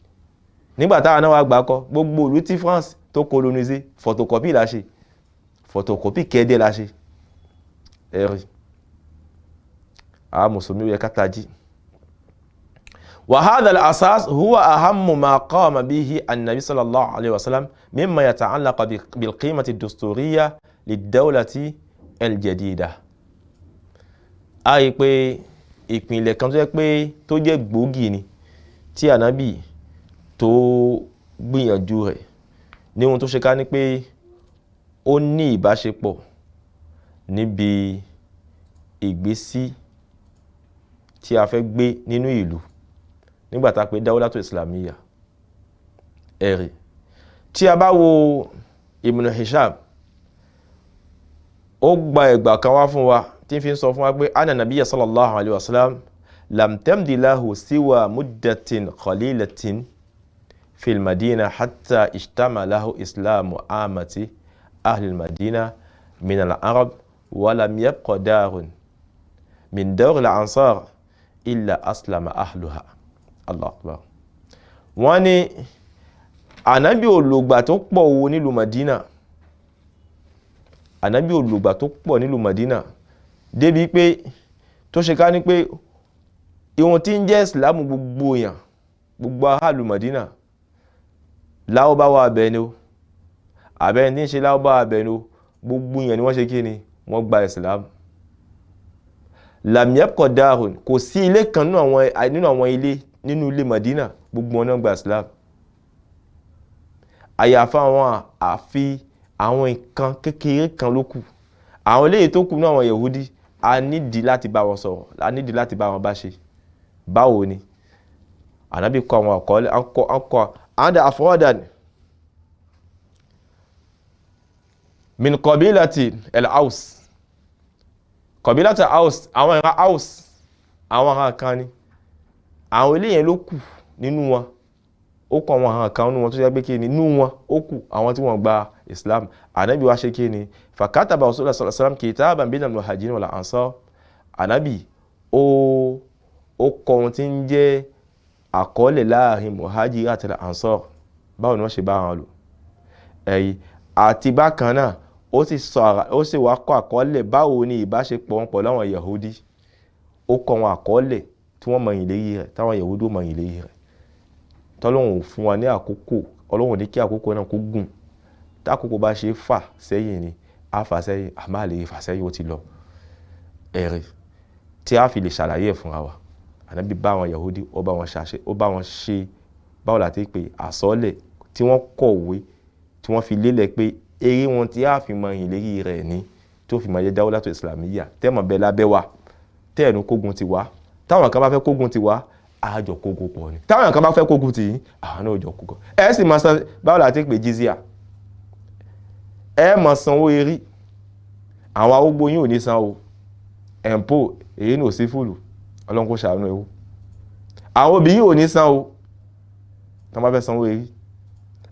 nígbà táwa náà wá gbà kọ́ gbogbo ìlú tí France tó coloniser photocopie la ṣe photocopie kẹ́ẹ́dẹ́ la ṣe ẹ̀rí àwọn mùsùlùmí yẹ kátàjí. wa hadha al-asas huwa ahammu ma qama bihi an-nabi sallallahu alayhi wa sallam mimma yata'allaq bil qimati ad-dasturiyya lid-dawlati al-jadida. a rí pé ìpìnlẹ̀ kan tó jẹ́ pé tó jẹ́ gbòógì ni tí ànábì tó gbìyànjú rẹ̀ ní ohun tó ṣe ká ní pé ó ní ìbáṣepọ̀ níbi ìgbésí tí a fẹ́ gbé nínú ìlú nígbàtà pé dáwọ́látò islamiyya ẹ̀rì. tí a bá wo Ibn Hisham ó gba ẹgbà kan wá fún wa tí fi ń sọ fún wa pé anna nabiyya sallallahu alaihi wasallam lam tamdi lahu siwa muddatin qalilatin في المدينة حتى اجتمع له إسلام عامة أهل المدينة من العرب ولم يبق دار من دور الأنصار إلا أسلم أهلها. الله أكبر. wọ́n ní ànábì olùgbà tó pọ̀ wo nílùú Madina, ànábì olùgbà tó pọ̀ nílùú Madina débi pé tó ṣe ká ní pé ìwọ̀n tí ń jẹ́ ìsìlámù gbogbo èèyàn gbogbo aráàlú Madina láwọ́báwá abẹ́ni o àbẹ́ni tí ń ṣe láwọ́báwá abẹ́ni o gbogbo èèyàn ni wọ́n ṣe kí ni wọ́n gba ìsìlámù. lam yabqa darun, kò sí ilé kan nínú àwọn ilé nínú ilé Madina gbogbo wọn náà gba ìsìlámù. àyàfà àfi àwọn nǹkan kékeré kan ló kù. àwọn eléyìí tó kù náà àwọn Yahudi a nídìí láti bá wọn sọ̀rọ̀, a nídìí láti bá wọn bá ṣe. báwo ni ànábì kọ àwọn àkọọ́lẹ̀ akọ àndà afradan min qabilati al-Aws, qabilati Aws, àwọn ìran Aws, àwọn ìran kan ni àwọn eléyìí ló kù nínú wọn. ó kọ àwọn ìran kan nínú wọn tó jẹ́ pé kí ni nínú wọn ó kù àwọn tí wọ́n gba Islam. ànábì wá ṣe kí ni fakataba Rasulullah sallallahu alaihi wasallam kitaban bainal muhajirin wal ansar. ànábì ó kọ ohun tí ń jẹ́ àkọọ́lẹ̀ láàrin muhajiri àti ansar, báwo ni wọ́n ṣe bá wọn lò ẹ̀yí. àti bákan náà ó sì wá kọ àkọọ́lẹ̀ báwo ni ìbáṣepọ̀ wọn pẹ̀lú àwọn Yahudi. ó kọ wọn àkọọ́lẹ̀ tí wọ́n mọ̀yìn léyìí rẹ̀ táwọn Yahudi ó mọ̀yìn léyìí rẹ̀. tọ́lọ́hun fún wa ní àkókò, Ọlọ́hun ní kí àkókò náà kó gùn. tákòókò bá ṣe fà sẹ́yìn ni a fà sẹ́yìn, a máa lè fà sẹ́yìn ó ti lọ ẹ̀rẹ̀ tí a fi lè ṣàlàyé ẹ̀ fúnra wa. ànábì bá àwọn Yahudi ó bá wọn ṣe báwo la ti pè àsọlẹ̀ tí wọ́n kọ̀wé tí wọ́n fi lélẹ̀ pé eré wọn tí a fi mọ ìlérí rẹ̀ ní tó fi mọ jẹ́ dáwọ́látò ìsìlámíyà tẹ́mọ̀ bẹ́ẹ̀ lábẹ́ wa tẹ́ẹ̀nù kógun ti wá. táwọn kan bá fẹ́ kógun ti wá àjọ kógun pọ̀ ni. táwọn kan bá fẹ́ kógun ti yín àwọn náà jọ kógun. ẹ sì máa san báwo la ti pè jizya, ẹ máa sanwó erí. àwọn arúgbó yín ò ní san o ẹ̀ǹpò èyí ní ò sí fúlù, Ọlọ́run kó ṣàánú ewu. àwọn obìnrin ò ní san o tí wọ́n bá fẹ́ sanwó erí.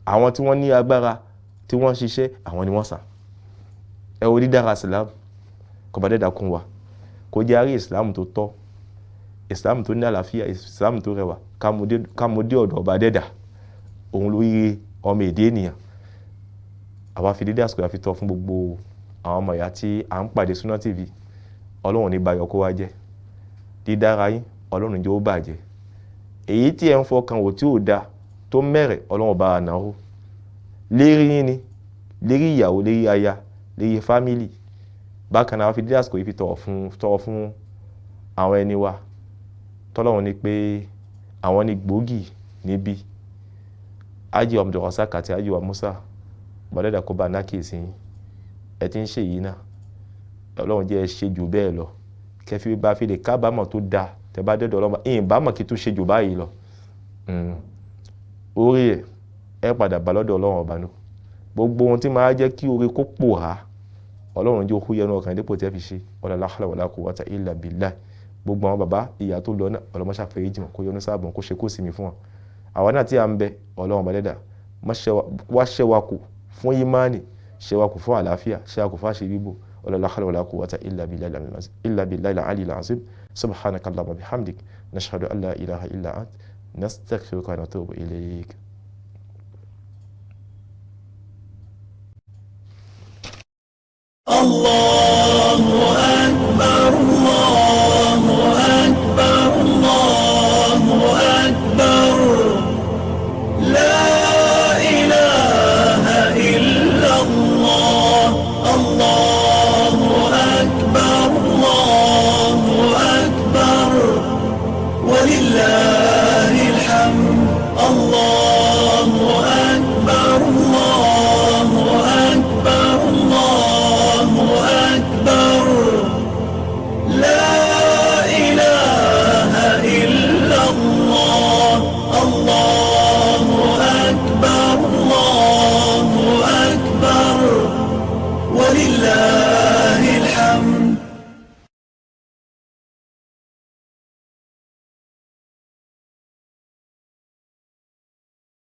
àwọn tí wọ́n ní agbára tí wọ́n ṣiṣẹ́ àwọn ni wọ́n san. ẹ wo dídára Islam kó bá dẹ́dà kún wa kó jẹ́ àrí Islam tó tọ́, Islam tó ní àlàáfíà, Islam tó rẹwà ká mú dé ọ̀dọ̀ ọba dẹ́dà. òun ló yẹ ọmọ èdè ènìyàn. àwa fi dídá àsìkò àfi tọ́ fún gbogbo àwọn ọmọ ìyá tí à ń pàdé Sunna TV. Ọlọ́run ní bayọ̀ kó wá jẹ́ dídára yín, Ọlọ́run jẹ́ ó bàjẹ́. èyí tí ẹ ń fọkàn wò tí ò da tó mẹ́rẹ̀, Ọlọ́run bá náwó lérí yín ni, lérí ìyàwó, lérí aya, lérí fámílì. bákan náà fi dídá àsìkò yìí fi tọrọ fún àwọn ẹni wa tọ́lọ́run ní pé àwọn ní gbòógì níbí. Ájì Abdulrasaq àti Ájì wa Musa bọ̀dẹ́dà kó bá nákèsí yín. ẹ ti ń ṣe yìí náà, Ọlọ́run jẹ́ ẹ ṣe jù bẹ́ẹ̀ lọ kẹfí bá fi lè kábàámọ̀ tó dáa tẹ bá dẹ́dọ̀ Ọlọ́run ìyìn bá mọ̀ kí tó ṣe jù báyìí lọ. orí ẹ padà bá lọ́dọ̀ Ọlọ́run ọba nù. gbogbo ohun tí máa jẹ́ kí orí kó pòórá, Ọlọ́run jẹ́ okú yẹnu ọkàn dípò tí ẹ fi ṣe. wala hawla wala quwwata illa billah. gbogbo àwọn bàbá ìyá tó lọ náà Ọlọ́run ṣá fẹ́ríjì wọn kó yọ́nú sáàbùn kó ṣe kó sinmi fún wọn. àwọn náà tí a ń bẹ Ọlọ́run bá dẹ́dà wá ṣẹ́wàkù fún ìmánì, ṣẹ́wàkù fún àlàáfíà, ṣẹ́wàkù fún àṣírí bò. wala hawla wala quwwata illa billahi al-aliyyil azim. subhanaka allahumma bihamdik nashhadu an la ilaha illa ant nastaghfiruka wa natubu ilayk. Allah